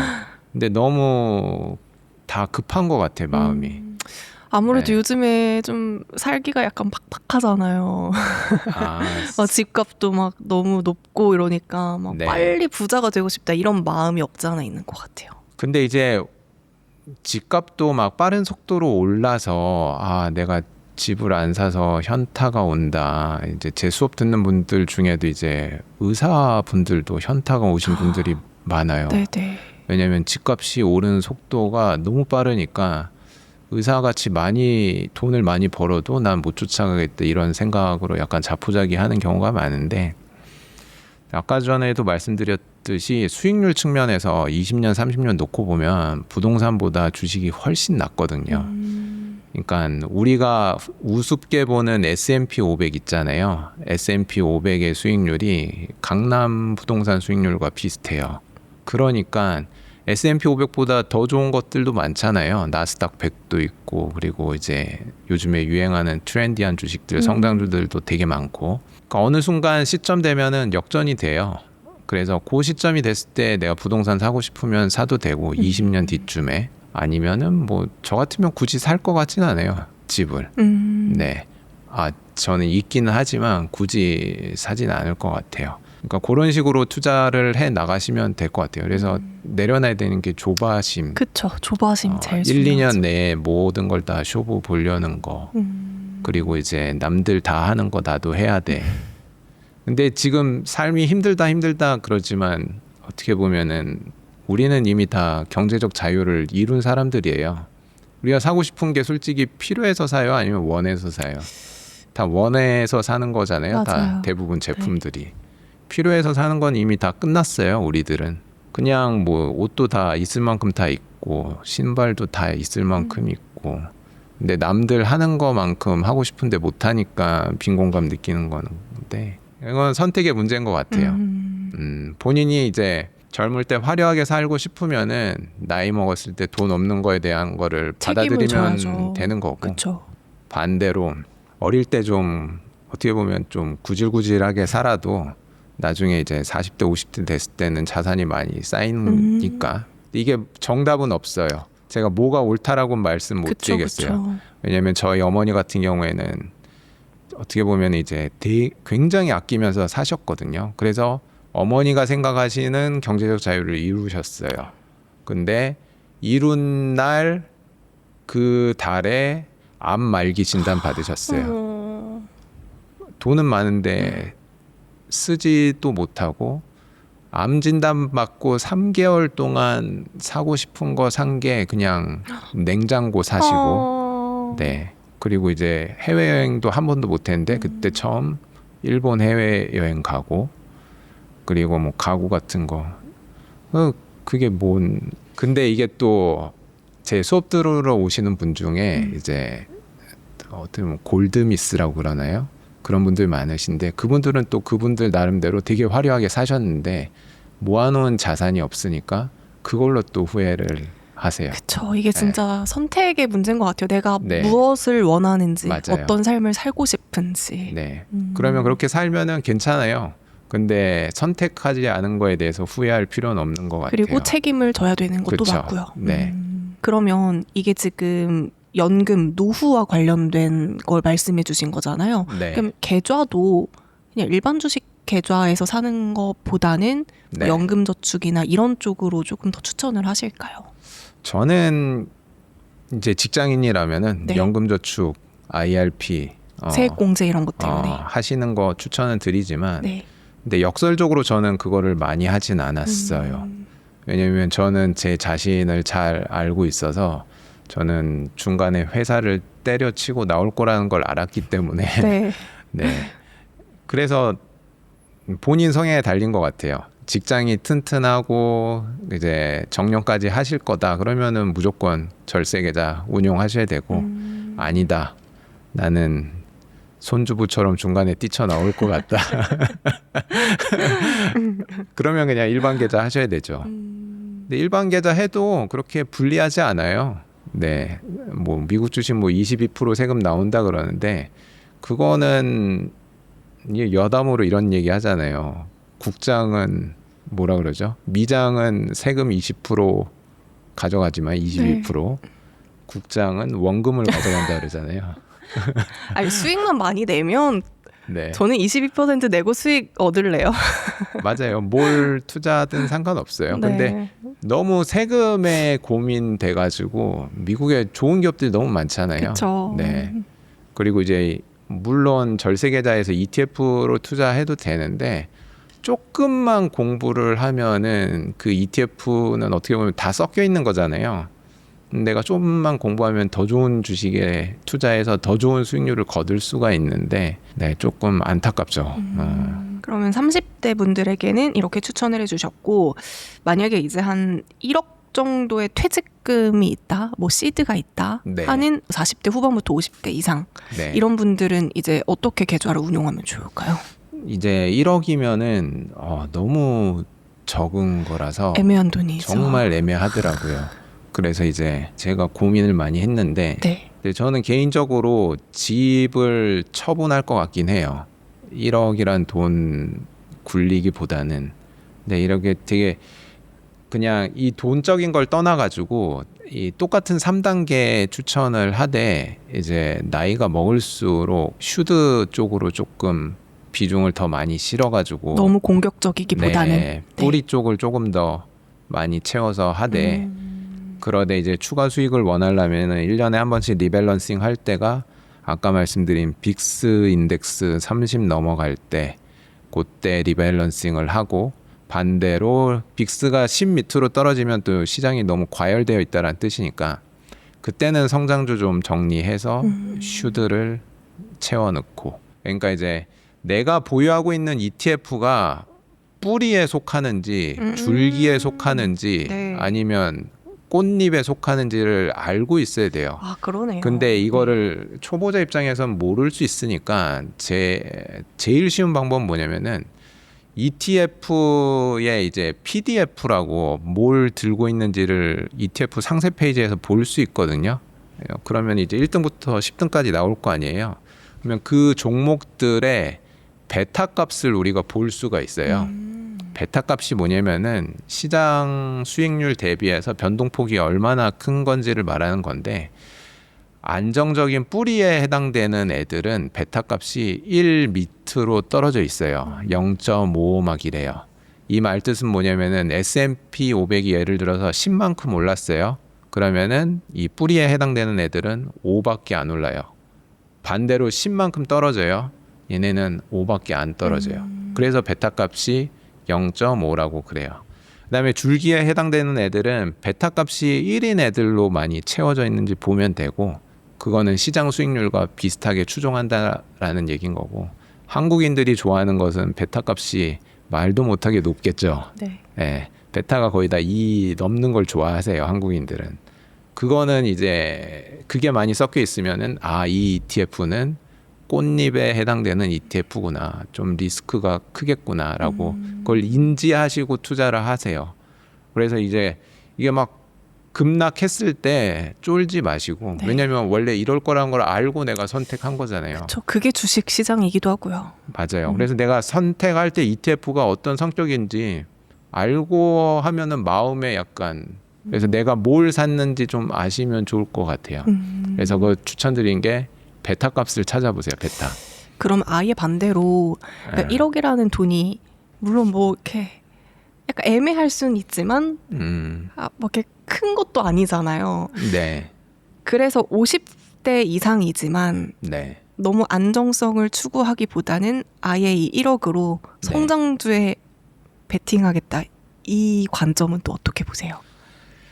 Speaker 2: 근데 너무 다 급한 것 같아, 마음이.
Speaker 1: 아무래도
Speaker 2: 네.
Speaker 1: 요즘에 좀 살기가 약간 팍팍하잖아요.
Speaker 2: 아,
Speaker 1: 집값도 막 너무 높고 이러니까 막
Speaker 2: 네.
Speaker 1: 빨리 부자가 되고 싶다 이런 마음이 없지 않아 있는 것 같아요.
Speaker 2: 근데 이제 집값도 막 빠른 속도로 올라서, 내가 집을 안 사서 현타가 온다. 이제 제 수업 듣는 분들 중에도 이제 의사분들도 현타가 오신 분들이 많아요.
Speaker 1: 네네.
Speaker 2: 왜냐면 집값이 오르는 속도가 너무 빠르니까 의사같이 돈을 많이 벌어도 난 못 쫓아가겠다 이런 생각으로 약간 자포자기하는 경우가 많은데, 아까 전에도 말씀드렸듯이 수익률 측면에서 20년 30년 놓고 보면 부동산보다 주식이 훨씬 낫거든요. 그러니까 우리가 우습게 보는 S&P 500 있잖아요. S&P 500의 수익률이 강남 부동산 수익률과 비슷해요. 그러니까 S&P 500보다 더 좋은 것들도 많잖아요. 나스닥 100도 있고, 그리고 이제 요즘에 유행하는 트렌디한 주식들, 성장주들도 되게 많고. 그러니까 어느 순간 시점 되면은 역전이 돼요. 그래서 그 시점이 됐을 때 내가 부동산 사고 싶으면 사도 되고, 20년 뒤쯤에. 아니면은 뭐 저 같으면 굳이 살 것 같진 않아요, 집을. 네. 저는 있기는 하지만 굳이 사지는 않을 것 같아요. 그러니까 그런 식으로 투자를 해 나가시면 될 것 같아요. 그래서 내려놔야 되는 게 조바심.
Speaker 1: 그쵸. 조바심 제일
Speaker 2: 1,
Speaker 1: 중요하죠.
Speaker 2: 2년 내에 모든 걸 다 쇼부 보려는 거. 그리고 이제 남들 다 하는 거 나도 해야 돼. 근데 지금 삶이 힘들다 그러지만 어떻게 보면은 우리는 이미 다 경제적 자유를 이룬 사람들이에요. 우리가 사고 싶은 게 솔직히 필요해서 사요? 아니면 원해서 사요? 다 원해서 사는 거잖아요. 다
Speaker 1: 맞아요.
Speaker 2: 대부분 제품들이. 필요해서 사는 건 이미 다 끝났어요. 우리들은. 그냥 뭐 옷도 다 있을 만큼 다 있고, 신발도 다 있을 만큼 있고. 근데 남들 하는 거만큼 하고 싶은데 못 하니까 빈곤감 느끼는 건데, 이건 선택의 문제인 것 같아요. 본인이 이제 젊을 때 화려하게 살고 싶으면은 나이 먹었을 때 돈 없는 거에 대한 거를
Speaker 1: 책임을
Speaker 2: 받아들이면
Speaker 1: 져야죠.
Speaker 2: 되는 거고,
Speaker 1: 그쵸.
Speaker 2: 반대로 어릴 때 좀 어떻게 보면 좀 구질구질하게 살아도 나중에 이제 40대 50대 됐을 때는 자산이 많이 쌓이니까. 이게 정답은 없어요. 제가 뭐가 옳다라고 말씀 못
Speaker 1: 그쵸,
Speaker 2: 드리겠어요.
Speaker 1: 그쵸.
Speaker 2: 왜냐하면 저희 어머니 같은 경우에는 어떻게 보면 이제 굉장히 아끼면서 사셨거든요. 그래서 어머니가 생각하시는 경제적 자유를 이루셨어요. 근데 이룬 날 그 달에 암 말기 진단 받으셨어요. 돈은 많은데 쓰지도 못하고, 암 진단 받고 3개월 동안 사고 싶은 거 산 게 그냥 냉장고 사시고, 네. 그리고 이제 해외여행도 한 번도 못했는데 그때 처음 일본 해외여행 가고, 그리고 뭐 가구 같은 거, 그게 뭔, 근데 이게 또 제 수업 들으러 오시는 분 중에 이제 어떻게 보면 골드미스라고 그러나요? 그런 분들 많으신데, 그분들은 또 그분들 나름대로 되게 화려하게 사셨는데 모아놓은 자산이 없으니까 그걸로 또 후회를 하세요.
Speaker 1: 그쵸. 이게 진짜 선택의 문제인 것 같아요. 내가
Speaker 2: 네.
Speaker 1: 무엇을 원하는지,
Speaker 2: 맞아요.
Speaker 1: 어떤 삶을 살고 싶은지.
Speaker 2: 네. 그러면 그렇게 살면은 괜찮아요. 근데 선택하지 않은 거에 대해서 후회할 필요는 없는 것 같아요.
Speaker 1: 그리고 책임을 져야 되는 것도
Speaker 2: 그쵸.
Speaker 1: 맞고요.
Speaker 2: 네.
Speaker 1: 그러면 이게 지금 연금, 노후와 관련된 걸 말씀해 주신 거잖아요.
Speaker 2: 네.
Speaker 1: 그럼 계좌도 그냥 일반 주식 계좌에서 사는 것보다는 뭐
Speaker 2: 네.
Speaker 1: 연금 저축이나 이런 쪽으로 조금 더 추천을 하실까요?
Speaker 2: 저는 이제 직장인이라면은
Speaker 1: 네.
Speaker 2: 연금저축, IRP
Speaker 1: 세액공제 이런 것 때문에.
Speaker 2: 하시는 거 추천은 드리지만,
Speaker 1: 네.
Speaker 2: 근데 역설적으로 저는 그거를 많이 하진 않았어요. 왜냐면 저는 제 자신을 잘 알고 있어서, 저는 중간에 회사를 때려치고 나올 거라는 걸 알았기 때문에
Speaker 1: 네.
Speaker 2: 네. 그래서 본인 성향에 달린 것 같아요. 직장이 튼튼하고 이제 정년까지 하실 거다 그러면은 무조건 절세계좌 운용하셔야 되고, 아니다, 나는 손주부처럼 중간에 뛰쳐나올 것 같다 그러면 그냥 일반 계좌 하셔야 되죠. 근데 일반 계좌 해도 그렇게 불리하지 않아요. 네, 뭐 미국 주식 뭐 22% 세금 나온다 그러는데, 그거는 이게 여담으로 이런 얘기 하잖아요. 국장은 뭐라 그러죠? 미장은 세금 20% 가져가지만 22%, 국장은 원금을 가져간다 그러잖아요.
Speaker 1: 아니, 수익만 많이 내면
Speaker 2: 네,
Speaker 1: 저는 22% 내고 수익 얻을래요.
Speaker 2: 맞아요. 뭘 투자든 상관없어요. 근데
Speaker 1: 네.
Speaker 2: 너무 세금에 고민돼가지고, 미국에 좋은 기업들이 너무 많잖아요.
Speaker 1: 그쵸.
Speaker 2: 네. 그리고 이제 물론 절세계좌에서 ETF로 투자해도 되는데, 조금만 공부를 하면은 그 ETF는 어떻게 보면 다 섞여 있는 거잖아요. 내가 조금만 공부하면 더 좋은 주식에 투자해서 더 좋은 수익률을 거둘 수가 있는데, 네, 조금 안타깝죠.
Speaker 1: 그러면 30대 분들에게는 이렇게 추천을 해주셨고, 만약에 이제 한 1억 정도의 퇴직금이 있다, 뭐 시드가 있다
Speaker 2: 네.
Speaker 1: 하는 40대 후반부터 50대 이상
Speaker 2: 네.
Speaker 1: 이런 분들은 이제 어떻게 계좌를 운용하면 좋을까요?
Speaker 2: 이제 1억이면은 너무 적은 거라서
Speaker 1: 애매한 돈이죠.
Speaker 2: 정말 애매하더라고요. 그래서 이제 제가 고민을 많이 했는데,
Speaker 1: 네.
Speaker 2: 근데 저는 개인적으로 집을 처분할 것 같긴 해요. 1억이란 돈 굴리기보다는. 근데 이렇게 되게 그냥 이 돈적인 걸 떠나가지고 이 똑같은 3단계 추천을 하되, 이제 나이가 먹을수록 슈드 쪽으로 조금 비중을 더 많이 실어가지고,
Speaker 1: 너무 공격적이기보다는
Speaker 2: 네, 뿌리 쪽을 조금 더 많이 채워서 하되, 그러되 이제 추가 수익을 원하려면은 1년에 한 번씩 리밸런싱 할 때가, 아까 말씀드린 빅스 인덱스 30 넘어갈 때 그때 리밸런싱을 하고, 반대로 빅스가 10 밑으로 떨어지면 또 시장이 너무 과열되어 있다는 뜻이니까, 그때는 성장주 좀 정리해서 슈드를 채워 넣고. 그러니까 이제 내가 보유하고 있는 ETF가 뿌리에 속하는지 줄기에 속하는지
Speaker 1: 네.
Speaker 2: 아니면 꽃잎에 속하는지를 알고 있어야 돼요.
Speaker 1: 아, 그러네요.
Speaker 2: 근데 이거를 초보자 입장에선 모를 수 있으니까, 제일 쉬운 방법은 뭐냐면은 ETF의 이제 PDF라고 뭘 들고 있는지를 ETF 상세 페이지에서 볼 수 있거든요. 그러면 이제 1등부터 10등까지 나올 거 아니에요. 그러면 그 종목들의 베타 값을 우리가 볼 수가 있어요. 베타 값이 뭐냐면은 시장 수익률 대비해서 변동폭이 얼마나 큰 건지를 말하는 건데, 안정적인 뿌리에 해당되는 애들은 베타 값이 1 밑으로 떨어져 있어요. 0.5 막 이래요. 이 말 뜻은 뭐냐면은 S&P 500이 예를 들어서 10만큼 올랐어요. 그러면은 이 뿌리에 해당되는 애들은 5밖에 안 올라요. 반대로 10만큼 떨어져요. 얘네는 5밖에 안 떨어져요. 그래서 베타 값이 0.5라고 그래요. 그다음에 줄기에 해당되는 애들은 베타 값이 1인 애들로 많이 채워져 있는지 보면 되고, 그거는 시장 수익률과 비슷하게 추종한다라는 얘기인 거고 한국인들이 좋아하는 것은 베타 값이 말도 못하게 높겠죠.
Speaker 1: 네.
Speaker 2: 예, 베타가 거의 다 2 넘는 걸 좋아하세요. 한국인들은. 그거는 이제 그게 많이 섞여 있으면은 이 ETF는 꽃잎에 해당되는 ETF구나. 좀 리스크가 크겠구나라고 그걸 인지하시고 투자를 하세요. 그래서 이제 이게 막 급락했을 때 쫄지 마시고
Speaker 1: 네.
Speaker 2: 왜냐면 원래 이럴 거라는 걸 알고 내가 선택한 거잖아요.
Speaker 1: 그게 주식 시장이기도 하고요.
Speaker 2: 맞아요. 그래서 내가 선택할 때 ETF가 어떤 성격인지 알고 하면은 마음에 약간 그래서 내가 뭘 샀는지 좀 아시면 좋을 것 같아요. 그래서 그 추천드린 게 베타 값을 찾아보세요. 베타.
Speaker 1: 그럼 아예 반대로 그러니까 1억이라는 돈이 물론 뭐 이렇게 약간 애매할 수는 있지만 뭐 이렇게 큰 것도 아니잖아요.
Speaker 2: 네.
Speaker 1: 그래서 50대 이상이지만
Speaker 2: 네.
Speaker 1: 너무 안정성을 추구하기보다는 아예 이 1억으로
Speaker 2: 네.
Speaker 1: 성장주에 베팅하겠다. 이 관점은 또 어떻게 보세요?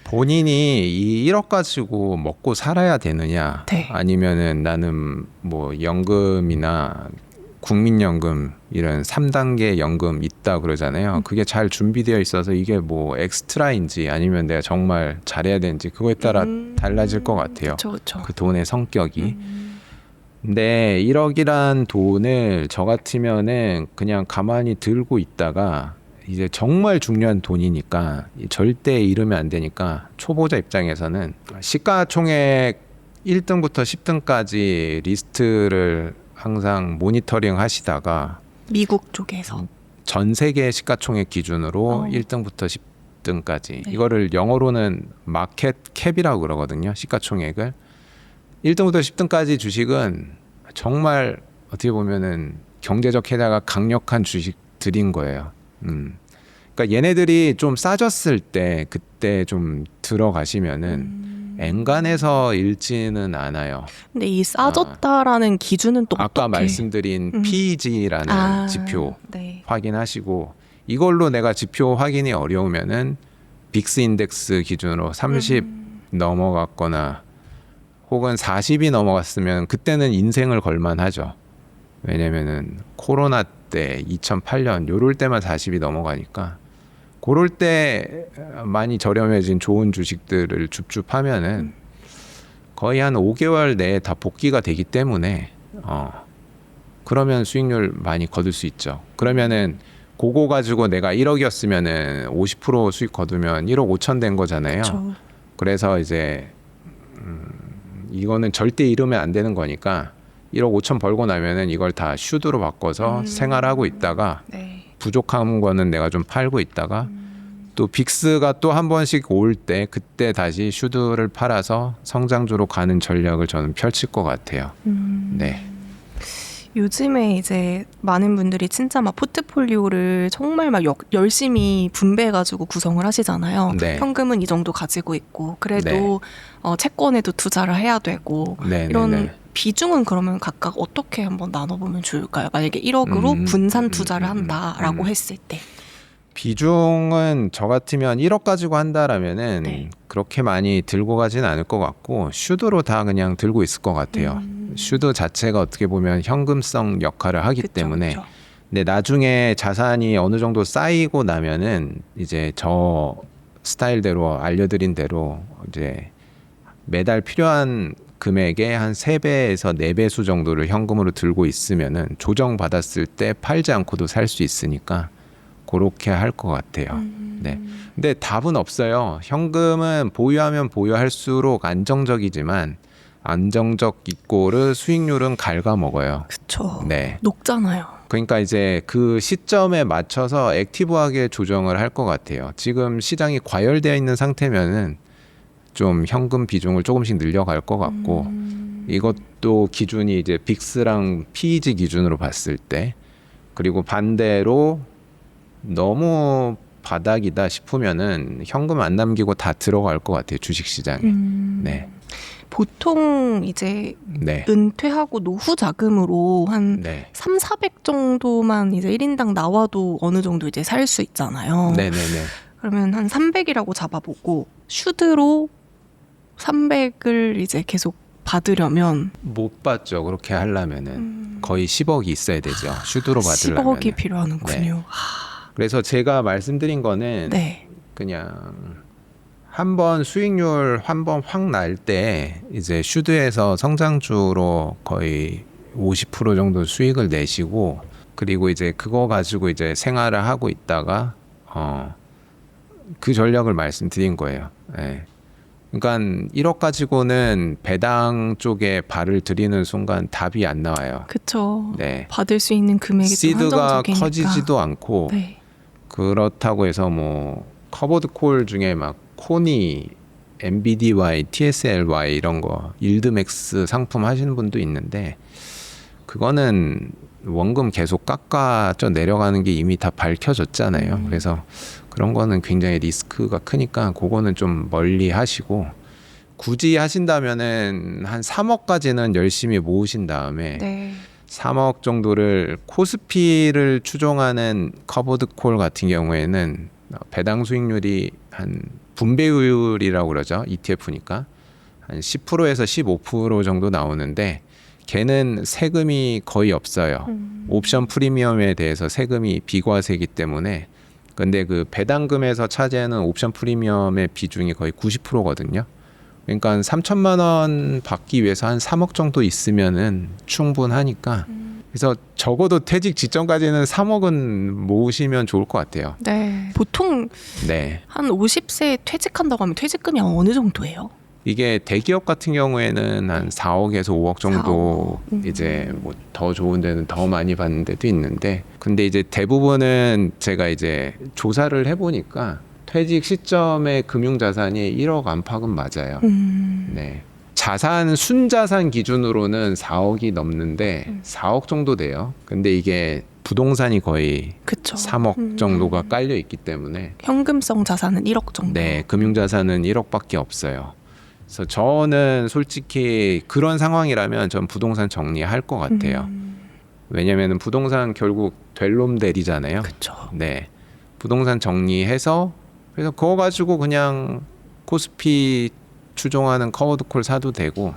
Speaker 2: 본인이 이 1억 가지고 먹고 살아야 되느냐
Speaker 1: 네.
Speaker 2: 아니면은 나는 뭐 연금이나 국민연금 이런 3단계 연금 있다 그러잖아요. 그게 잘 준비되어 있어서 이게 뭐 엑스트라인지 아니면 내가 정말 잘해야 되는지 그거에 따라 달라질 것 같아요.
Speaker 1: 그렇죠.
Speaker 2: 그 돈의 성격이. 근데 1억이란 돈을 저 같으면은 그냥 가만히 들고 있다가 이제 정말 중요한 돈이니까 절대 잃으면 안 되니까 초보자 입장에서는 시가총액 1등부터 10등까지 리스트를 항상 모니터링 하시다가
Speaker 1: 미국 쪽에서
Speaker 2: 전 세계 시가총액 기준으로 1등부터 10등까지
Speaker 1: 네.
Speaker 2: 이거를 영어로는 마켓 캡이라고 그러거든요. 시가총액을 1등부터 10등까지 주식은 정말 어떻게 보면은 경제적 해자가 강력한 주식들인 거예요. 그러니까 얘네들이 좀 싸졌을 때 그때 좀 들어가시면은 엔간해서 잃지는 않아요.
Speaker 1: 근데 이 싸졌다라는 기준은 또
Speaker 2: 아까
Speaker 1: 어떻게?
Speaker 2: 말씀드린 PEG라는 지표
Speaker 1: 네.
Speaker 2: 확인하시고 이걸로 내가 지표 확인이 어려우면은 빅스 인덱스 기준으로 30 넘어갔거나 혹은 40이 넘어갔으면 그때는 인생을 걸만하죠. 왜냐면은 코로나 때 2008년 요럴 때만 40이 넘어가니까 그럴 때 많이 저렴해진 좋은 주식들을 줍줍하면은 거의 한 5개월 내에 다 복귀가 되기 때문에 그러면 수익률 많이 거둘 수 있죠. 그러면은 그거 가지고 내가 1억이었으면은 50% 수익 거두면 1억 5천 된 거잖아요.
Speaker 1: 그렇죠.
Speaker 2: 그래서 이제 이거는 절대 잃으면 안 되는 거니까 1억 5천 벌고 나면은 이걸 다 슈드로 바꿔서 생활하고 있다가
Speaker 1: 네.
Speaker 2: 부족한 거는 내가 좀 팔고 있다가 또 빅스가 또 한 번씩 올 때 그때 다시 슈드를 팔아서 성장주로 가는 전략을 저는 펼칠 것 같아요. 네.
Speaker 1: 요즘에 이제 많은 분들이 진짜 막 포트폴리오를 정말 막 열심히 분배해가지고 구성을 하시잖아요.
Speaker 2: 네.
Speaker 1: 현금은 이 정도 가지고 있고 그래도 채권에도 투자를 해야 되고
Speaker 2: 네,
Speaker 1: 이런
Speaker 2: 네, 네.
Speaker 1: 비중은 그러면 각각 어떻게 한번 나눠보면 좋을까요? 만약에 1억으로 분산 투자를 한다라고 했을 때.
Speaker 2: 비중은 저 같으면 1억 가지고 한다라면은
Speaker 1: 네.
Speaker 2: 그렇게 많이 들고 가진 않을 것 같고 슈드로 다 그냥 들고 있을 것 같아요. 슈드 자체가 어떻게 보면 현금성 역할을 하기
Speaker 1: 그쵸,
Speaker 2: 때문에
Speaker 1: 그쵸.
Speaker 2: 근데 나중에 자산이 어느 정도 쌓이고 나면은 이제 저 스타일대로 알려드린 대로 이제 매달 필요한 금액의 한 3배에서 4배수 정도를 현금으로 들고 있으면은 조정받았을 때 팔지 않고도 살 수 있으니까 그렇게 할 것 같아요. 네. 근데 답은 없어요. 현금은 보유하면 보유할수록 안정적이지만 안정적 이꼬르 수익률은 갉아먹어요.
Speaker 1: 그쵸.
Speaker 2: 네.
Speaker 1: 녹잖아요.
Speaker 2: 그러니까 이제 그 시점에 맞춰서 액티브하게 조정을 할 것 같아요. 지금 시장이 과열되어 있는 상태면은 좀 현금 비중을 조금씩 늘려갈 것 같고 이것도 기준이 이제 빅스랑 PEG 기준으로 봤을 때 그리고 반대로 너무 바닥이다 싶으면은 현금 안 남기고 다 들어갈 것 같아요. 주식 시장에. 네.
Speaker 1: 보통 이제
Speaker 2: 네.
Speaker 1: 은퇴하고 노후 자금으로 한
Speaker 2: 네.
Speaker 1: 3,400 정도만 이제 1인당 나와도 어느 정도 이제 살 수 있잖아요.
Speaker 2: 네네네.
Speaker 1: 그러면 한 300이라고 잡아보고 슈드로 300을 이제 계속 받으려면
Speaker 2: 못 받죠. 그렇게 하려면은 거의 10억이 있어야 되죠. 슈드로 받으려면.
Speaker 1: 10억이 필요하는군요.
Speaker 2: 그래서 제가 말씀드린 거는
Speaker 1: 네.
Speaker 2: 그냥 한번 수익률 한 번 확 날 때 이제 슈드에서 성장주로 거의 50% 정도 수익을 내시고, 그리고 이제 그거 가지고 이제 생활을 하고 있다가 그 전략을 말씀드린 거예요. 예. 그러니까 1억 가지고는 배당 쪽에 발을 들이는 순간 답이 안 나와요.
Speaker 1: 그쵸.
Speaker 2: 네.
Speaker 1: 받을 수 있는 금액이 좀
Speaker 2: 시드가
Speaker 1: 한정적이니까.
Speaker 2: 커지지도 않고
Speaker 1: 네.
Speaker 2: 그렇다고 해서 뭐 커버드 콜 중에 막 코니, MBDY, TSLY 이런 거 일드맥스 상품 하시는 분도 있는데 그거는 원금 계속 깎아져 내려가는 게 이미 다 밝혀졌잖아요. 그래서 그런 거는 굉장히 리스크가 크니까 그거는 좀 멀리 하시고, 굳이 하신다면은 한 3억까지는 열심히 모으신 다음에
Speaker 1: 네.
Speaker 2: 3억 정도를 코스피를 추종하는 커버드 콜 같은 경우에는 배당 수익률이 한 분배율이라고 그러죠. ETF니까 한 10%에서 15% 정도 나오는데 걔는 세금이 거의 없어요. 옵션 프리미엄에 대해서 세금이 비과세이기 때문에. 근데 그 배당금에서 차지하는 옵션 프리미엄의 비중이 거의 90%거든요. 그러니까 3천만 원 받기 위해서 한 3억 정도 있으면은 충분하니까. 그래서 적어도 퇴직 직전까지는 3억은 모으시면 좋을 것 같아요.
Speaker 1: 네. 보통
Speaker 2: 네.
Speaker 1: 한 50세에 퇴직한다고 하면 퇴직금이 어느 정도예요?
Speaker 2: 이게 대기업 같은 경우에는 한 4억에서 5억 정도
Speaker 1: 4억.
Speaker 2: 이제 뭐 더 좋은 데는 더 많이 받는 데도 있는데, 근데 이제 대부분은 제가 이제 조사를 해보니까 퇴직 시점의 금융자산이 1억 안팎은 맞아요. 네. 자산 순자산 기준으로는 4억이 넘는데 4억 정도 돼요. 근데 이게 부동산이 거의
Speaker 1: 그쵸.
Speaker 2: 3억 정도가 깔려 있기 때문에
Speaker 1: 현금성 자산은 1억 정도.
Speaker 2: 네, 금융자산은 1억밖에 없어요. 그래서 저는 솔직히 그런 상황이라면 전 부동산 정리할 것 같아요. 왜냐면은 부동산 결국 될 놈 되리잖아요.
Speaker 1: 그쵸.
Speaker 2: 네, 부동산 정리해서 그래서 그거 가지고 그냥 코스피 추종하는 커버드콜 사도 되고,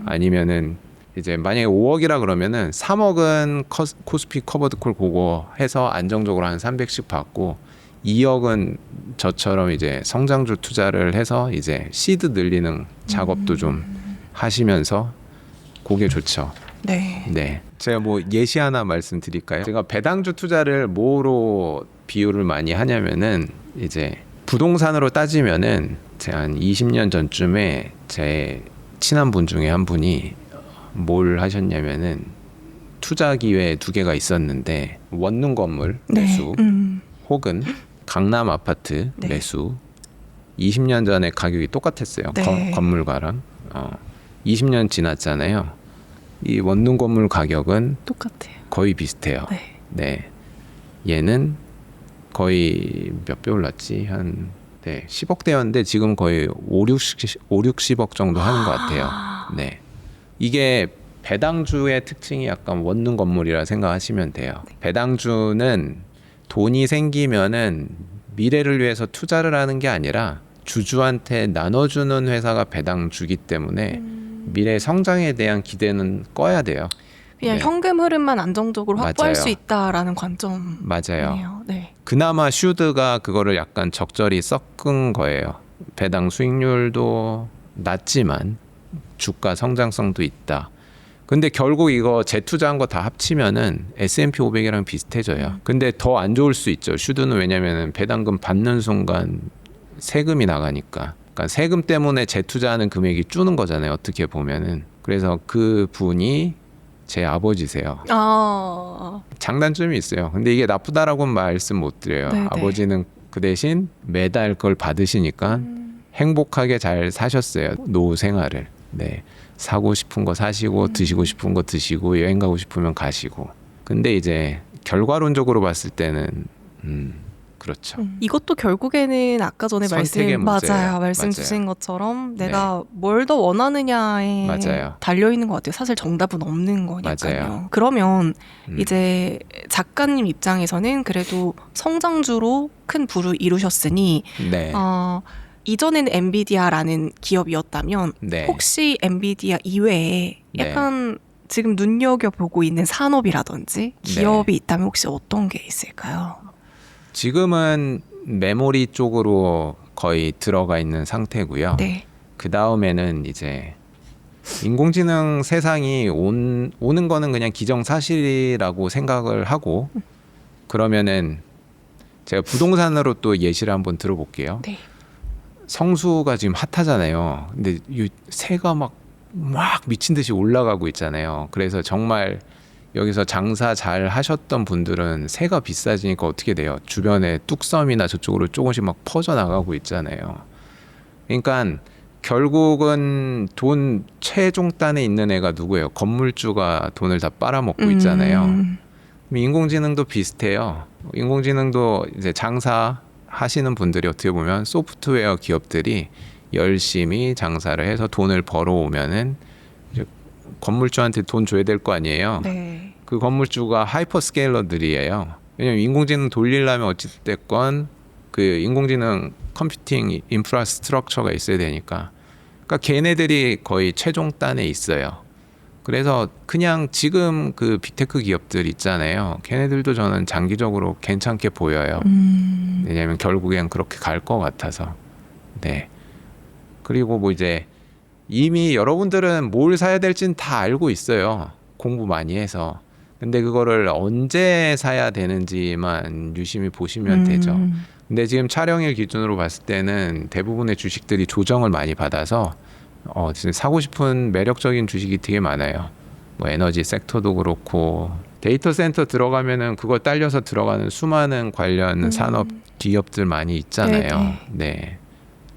Speaker 2: 아니면은 이제 만약에 5억이라 그러면은 3억은 코스피 커버드콜 그거 해서 안정적으로 한 300씩 받고 2억은 저처럼 이제 성장주 투자를 해서 이제 시드 늘리는 작업도 좀 하시면서 그게 좋죠.
Speaker 1: 네.
Speaker 2: 네. 제가 뭐 예시 하나 말씀드릴까요? 제가 배당주 투자를 뭐로 비유를 많이 하냐면은 이제 부동산으로 따지면은 제가 한 20년 전쯤에 제 친한 분 중에 한 분이 뭘 하셨냐면은 투자 기회 2개가 있었는데 원룸 건물 매수 혹은 강남 아파트
Speaker 1: 네.
Speaker 2: 매수. 20년 전에 가격이 똑같았어요.
Speaker 1: 네.
Speaker 2: 건물가랑 20년 지났잖아요. 이 원룸 건물 가격은
Speaker 1: 똑같아요.
Speaker 2: 거의 비슷해요.
Speaker 1: 네.
Speaker 2: 네. 얘는 거의 몇 배 올랐지? 한 10억대였는데 지금 거의 60억 정도 하는 것 같아요. 네. 이게 배당주의 특징이 약간 원룸 건물이라 생각하시면 돼요. 배당주는 돈이 생기면은 미래를 위해서 투자를 하는 게 아니라 주주한테 나눠주는 회사가 배당주기 때문에 미래 성장에 대한 기대는 꺼야 돼요.
Speaker 1: 그냥
Speaker 2: 네.
Speaker 1: 현금 흐름만 안정적으로 확보할
Speaker 2: 맞아요.
Speaker 1: 수 있다라는 관점이네요.
Speaker 2: 맞아요.
Speaker 1: 네.
Speaker 2: 그나마 슈드가 그거를 약간 적절히 섞은 거예요. 배당 수익률도 낮지만 주가 성장성도 있다. 근데 결국 이거 재투자한 거 다 합치면은 S&P 500이랑 비슷해져요. 근데 더 안 좋을 수 있죠. 슈드는 왜냐면은 배당금 받는 순간 세금이 나가니까. 그러니까 세금 때문에 재투자하는 금액이 주는 거잖아요. 어떻게 보면은. 그래서 그 분이 제 아버지세요. 장단점이 있어요. 근데 이게 나쁘다라고는 말씀 못 드려요.
Speaker 1: 네네.
Speaker 2: 아버지는 그 대신 매달 그걸 받으시니까 행복하게 잘 사셨어요. 노후 생활을. 네. 사고 싶은 거 사시고 드시고 싶은 거 드시고 여행 가고 싶으면 가시고. 근데 이제 결과론적으로 봤을 때는 그렇죠.
Speaker 1: 이것도 결국에는 아까 전에
Speaker 2: 선택의 문제예요.
Speaker 1: 말씀
Speaker 2: 맞아요.
Speaker 1: 주신 것처럼
Speaker 2: 네.
Speaker 1: 내가 뭘 더 원하느냐에
Speaker 2: 맞아요.
Speaker 1: 달려 있는 것 같아요. 사실 정답은 없는 거니까요.
Speaker 2: 맞아요.
Speaker 1: 그러면 이제 작가님 입장에서는 그래도 성장주로 큰 부를 이루셨으니
Speaker 2: 네.
Speaker 1: 이전에는 엔비디아라는 기업이었다면
Speaker 2: 네.
Speaker 1: 혹시 엔비디아 이외에
Speaker 2: 네.
Speaker 1: 약간 지금 눈여겨보고 있는 산업이라든지 기업이 있다면 혹시 어떤 게 있을까요?
Speaker 2: 지금은 메모리 쪽으로 거의 들어가 있는 상태고요.
Speaker 1: 네.
Speaker 2: 그 다음에는 이제 인공지능 세상이 오는 거는 그냥 기정사실이라고 생각을 하고, 그러면은 제가 부동산으로 또 예시를 한번 들어볼게요.
Speaker 1: 네.
Speaker 2: 성수가 지금 핫하잖아요. 근데 이 새가 막 미친 듯이 올라가고 있잖아요. 그래서 정말 여기서 장사 잘 하셨던 분들은 새가 비싸지니까 어떻게 돼요? 주변에 뚝섬이나 저쪽으로 조금씩 막 퍼져나가고 있잖아요. 그러니까 결국은 돈 최종단에 있는 애가 누구예요? 건물주가 돈을 다 빨아먹고 있잖아요. 그럼 인공지능도 비슷해요. 인공지능도 이제 장사 하시는 분들이 어떻게 보면 소프트웨어 기업들이 열심히 장사를 해서 돈을 벌어오면은 이제 건물주한테 돈 줘야 될 거 아니에요.
Speaker 1: 네.
Speaker 2: 그 건물주가 하이퍼스케일러들이에요. 왜냐면 인공지능 돌리려면 어찌됐건 그 인공지능 컴퓨팅 인프라스트럭처가 있어야 되니까. 그러니까 걔네들이 거의 최종단에 있어요. 그래서 그냥 지금 그 빅테크 기업들 있잖아요. 걔네들도 저는 장기적으로 괜찮게 보여요. 왜냐하면 결국엔 그렇게 갈 것 같아서. 네. 그리고 뭐 이제 이미 여러분들은 뭘 사야 될지는 다 알고 있어요. 공부 많이 해서. 근데 그거를 언제 사야 되는지만 유심히 보시면 되죠. 근데 지금 촬영일 기준으로 봤을 때는 대부분의 주식들이 조정을 많이 받아서 진짜 사고 싶은 매력적인 주식이 되게 많아요. 뭐 에너지 섹터도 그렇고 데이터 센터 들어가면은 그거 딸려서 들어가는 수많은 관련 산업 기업들 많이 있잖아요.
Speaker 1: 네네.
Speaker 2: 네.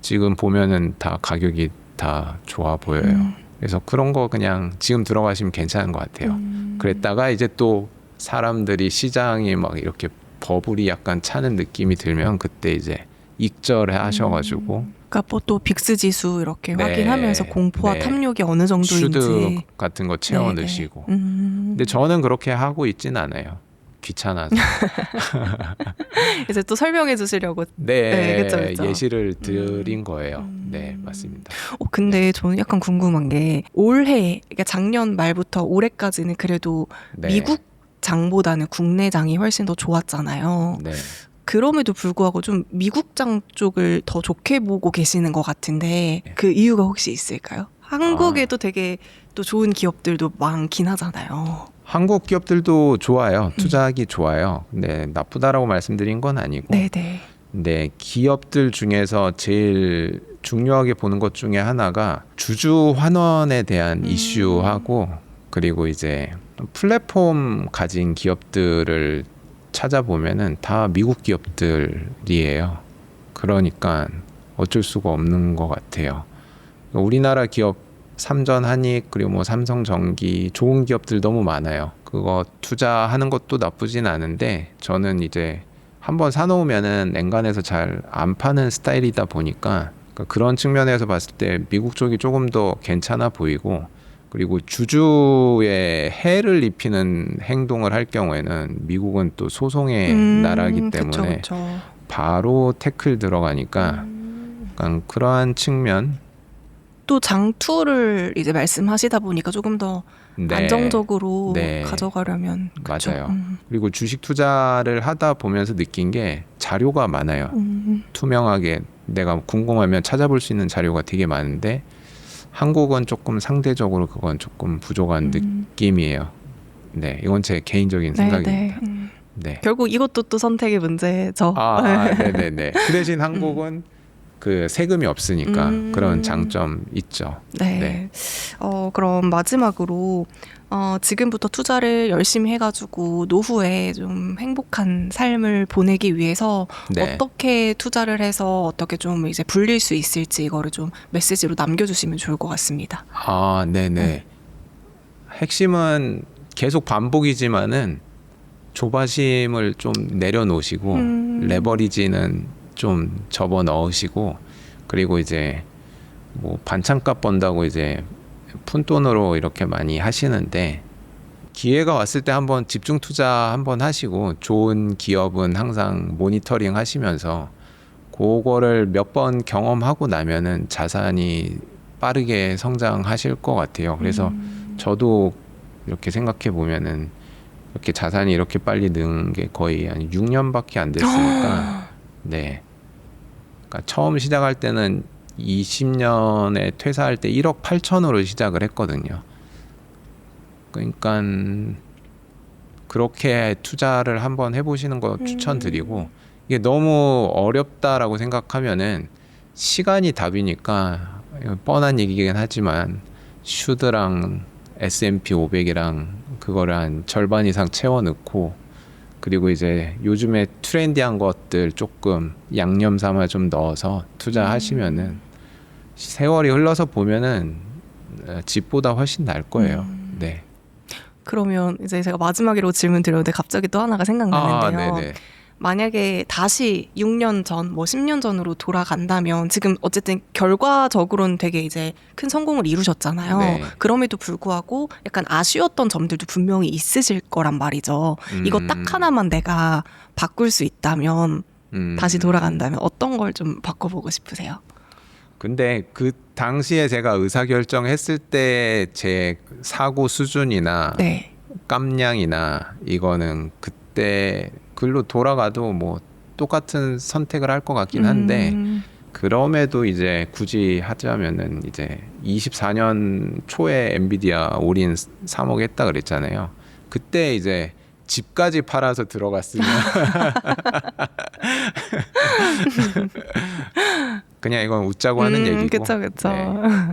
Speaker 2: 지금 보면은 다 가격이 다 좋아 보여요. 그래서 그런 거 그냥 지금 들어가시면 괜찮은 것 같아요. 그랬다가 이제 또 사람들이 시장이 막 이렇게 버블이 약간 차는 느낌이 들면 그때 이제 익절해 하셔가지고
Speaker 1: 그러니까 뭐 또 빅스 지수 이렇게
Speaker 2: 네,
Speaker 1: 확인하면서 공포와
Speaker 2: 네.
Speaker 1: 탐욕이 어느 정도인지
Speaker 2: 슈드 같은 거 채워
Speaker 1: 네,
Speaker 2: 넣으시고.
Speaker 1: 네.
Speaker 2: 근데 저는 그렇게 하고 있진 않아요. 귀찮아서.
Speaker 1: 이제 또 설명해 주시려고.
Speaker 2: 네,
Speaker 1: 네, 그쵸, 그쵸.
Speaker 2: 예시를 드린 거예요. 네, 맞습니다.
Speaker 1: 근데 저는 약간 궁금한 게 올해, 그러니까 작년 말부터 올해까지는 그래도
Speaker 2: 네.
Speaker 1: 미국 장보다는 국내 장이 훨씬 더 좋았잖아요.
Speaker 2: 네.
Speaker 1: 그럼에도 불구하고 좀 미국 장 쪽을 더 좋게 보고 계시는 것 같은데 그 이유가 혹시 있을까요? 한국에도 되게 또 좋은 기업들도 많긴 하잖아요.
Speaker 2: 한국 기업들도 좋아요. 투자하기 좋아요. 근데 나쁘다라고 말씀드린 건 아니고.
Speaker 1: 네네.
Speaker 2: 근데 기업들 중에서 제일 중요하게 보는 것 중에 하나가 주주 환원에 대한 이슈하고, 그리고 이제 플랫폼 가진 기업들을 찾아보면은 다 미국 기업들이에요. 그러니까 어쩔 수가 없는 것 같아요. 우리나라 기업 삼전 한익 그리고 뭐 삼성전기 좋은 기업들 너무 많아요. 그거 투자하는 것도 나쁘진 않은데 저는 이제 한번 사놓으면은 엔간해서 잘 안 파는 스타일이다 보니까 그런 측면에서 봤을 때 미국 쪽이 조금 더 괜찮아 보이고, 그리고 주주에 해를 입히는 행동을 할 경우에는 미국은 또 소송의 나라이기 때문에
Speaker 1: 그쵸.
Speaker 2: 바로 태클 들어가니까 약간 그러한 측면.
Speaker 1: 또 장투를 이제 말씀하시다 보니까 조금 더
Speaker 2: 네.
Speaker 1: 안정적으로
Speaker 2: 네.
Speaker 1: 가져가려면 그쵸?
Speaker 2: 맞아요. 그리고 주식 투자를 하다 보면서 느낀 게 자료가 많아요. 투명하게 내가 궁금하면 찾아볼 수 있는 자료가 되게 많은데 한국은 조금 상대적으로 그건 조금 부족한 느낌이에요. 네, 이건 제 개인적인 생각입니다. 네.
Speaker 1: 결국 이것도 또 선택의 문제죠.
Speaker 2: 네네네. 그 대신 한국은 그 세금이 없으니까 그런 장점 있죠.
Speaker 1: 네. 그럼 마지막으로 지금부터 투자를 열심히 해가지고 노후에 좀 행복한 삶을 보내기 위해서
Speaker 2: 네.
Speaker 1: 어떻게 투자를 해서 어떻게 좀 이제 불릴 수 있을지 이거를 좀 메시지로 남겨주시면 좋을 것 같습니다.
Speaker 2: 네네. 핵심은 계속 반복이지만은 조바심을 좀 내려놓으시고 레버리지는 좀 접어 넣으시고, 그리고 이제 뭐 반찬값 번다고 이제 푼돈으로 이렇게 많이 하시는데 기회가 왔을 때 한번 집중 투자 한번 하시고 좋은 기업은 항상 모니터링 하시면서 그거를 몇 번 경험하고 나면은 자산이 빠르게 성장하실 것 같아요. 그래서 저도 이렇게 생각해 보면은 이렇게 자산이 이렇게 빨리 는 게 거의 한 6년밖에 안 됐으니까 네. 그러니까 처음 시작할 때는 20년에 퇴사할 때 1억 8천으로 시작을 했거든요. 그러니까 그렇게 투자를 한번 해보시는 거 추천드리고 이게 너무 어렵다라고 생각하면은 시간이 답이니까 뻔한 얘기긴 하지만 슈드랑 S&P 500이랑 그거를 한 절반 이상 채워 넣고 그리고 이제 요즘에 트렌디한 것들 조금 양념 삼아 좀 넣어서 투자하시면은 세월이 흘러서 보면은 집보다 훨씬 나을 거예요. 네.
Speaker 1: 그러면 이제 제가 마지막으로 질문 드렸는데 갑자기 또 하나가 생각나는데요.
Speaker 2: 네네.
Speaker 1: 만약에 다시 6년 전, 뭐 10년 전으로 돌아간다면 지금 어쨌든 결과적으로는 되게 이제 큰 성공을 이루셨잖아요.
Speaker 2: 네.
Speaker 1: 그럼에도 불구하고 약간 아쉬웠던 점들도 분명히 있으실 거란 말이죠. 이거 딱 하나만 내가 바꿀 수 있다면 다시 돌아간다면 어떤 걸 좀 바꿔보고 싶으세요?
Speaker 2: 근데 그 당시에 제가 의사결정했을 때 제 사고 수준이나
Speaker 1: 네.
Speaker 2: 깜냥이나 이거는 그때 글로 돌아가도 뭐 똑같은 선택을 할 것 같긴 한데 그럼에도 이제 굳이 하자면은 이제 24년 초에 엔비디아 올인 3억 했다 그랬잖아요. 그때 이제 집까지 팔아서 들어갔으면 그냥 이건 웃자고 하는 얘기고.
Speaker 1: 그쵸.
Speaker 2: 네.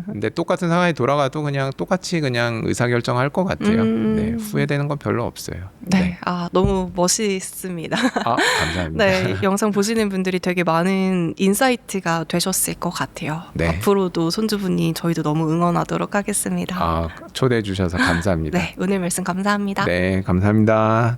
Speaker 2: 근데 똑같은 상황이 돌아가도 그냥 똑같이 그냥 의사결정할 것 같아요. 네. 후회되는 건 별로 없어요.
Speaker 1: 네. 아, 너무 멋있습니다.
Speaker 2: 아, 감사합니다.
Speaker 1: 네, 영상 보시는 분들이 되게 많은 인사이트가 되셨을 것 같아요.
Speaker 2: 네.
Speaker 1: 앞으로도 손주분이 저희도 너무 응원하도록 하겠습니다.
Speaker 2: 아, 초대해 주셔서 감사합니다.
Speaker 1: 네, 오늘 말씀 감사합니다.
Speaker 2: 네, 감사합니다.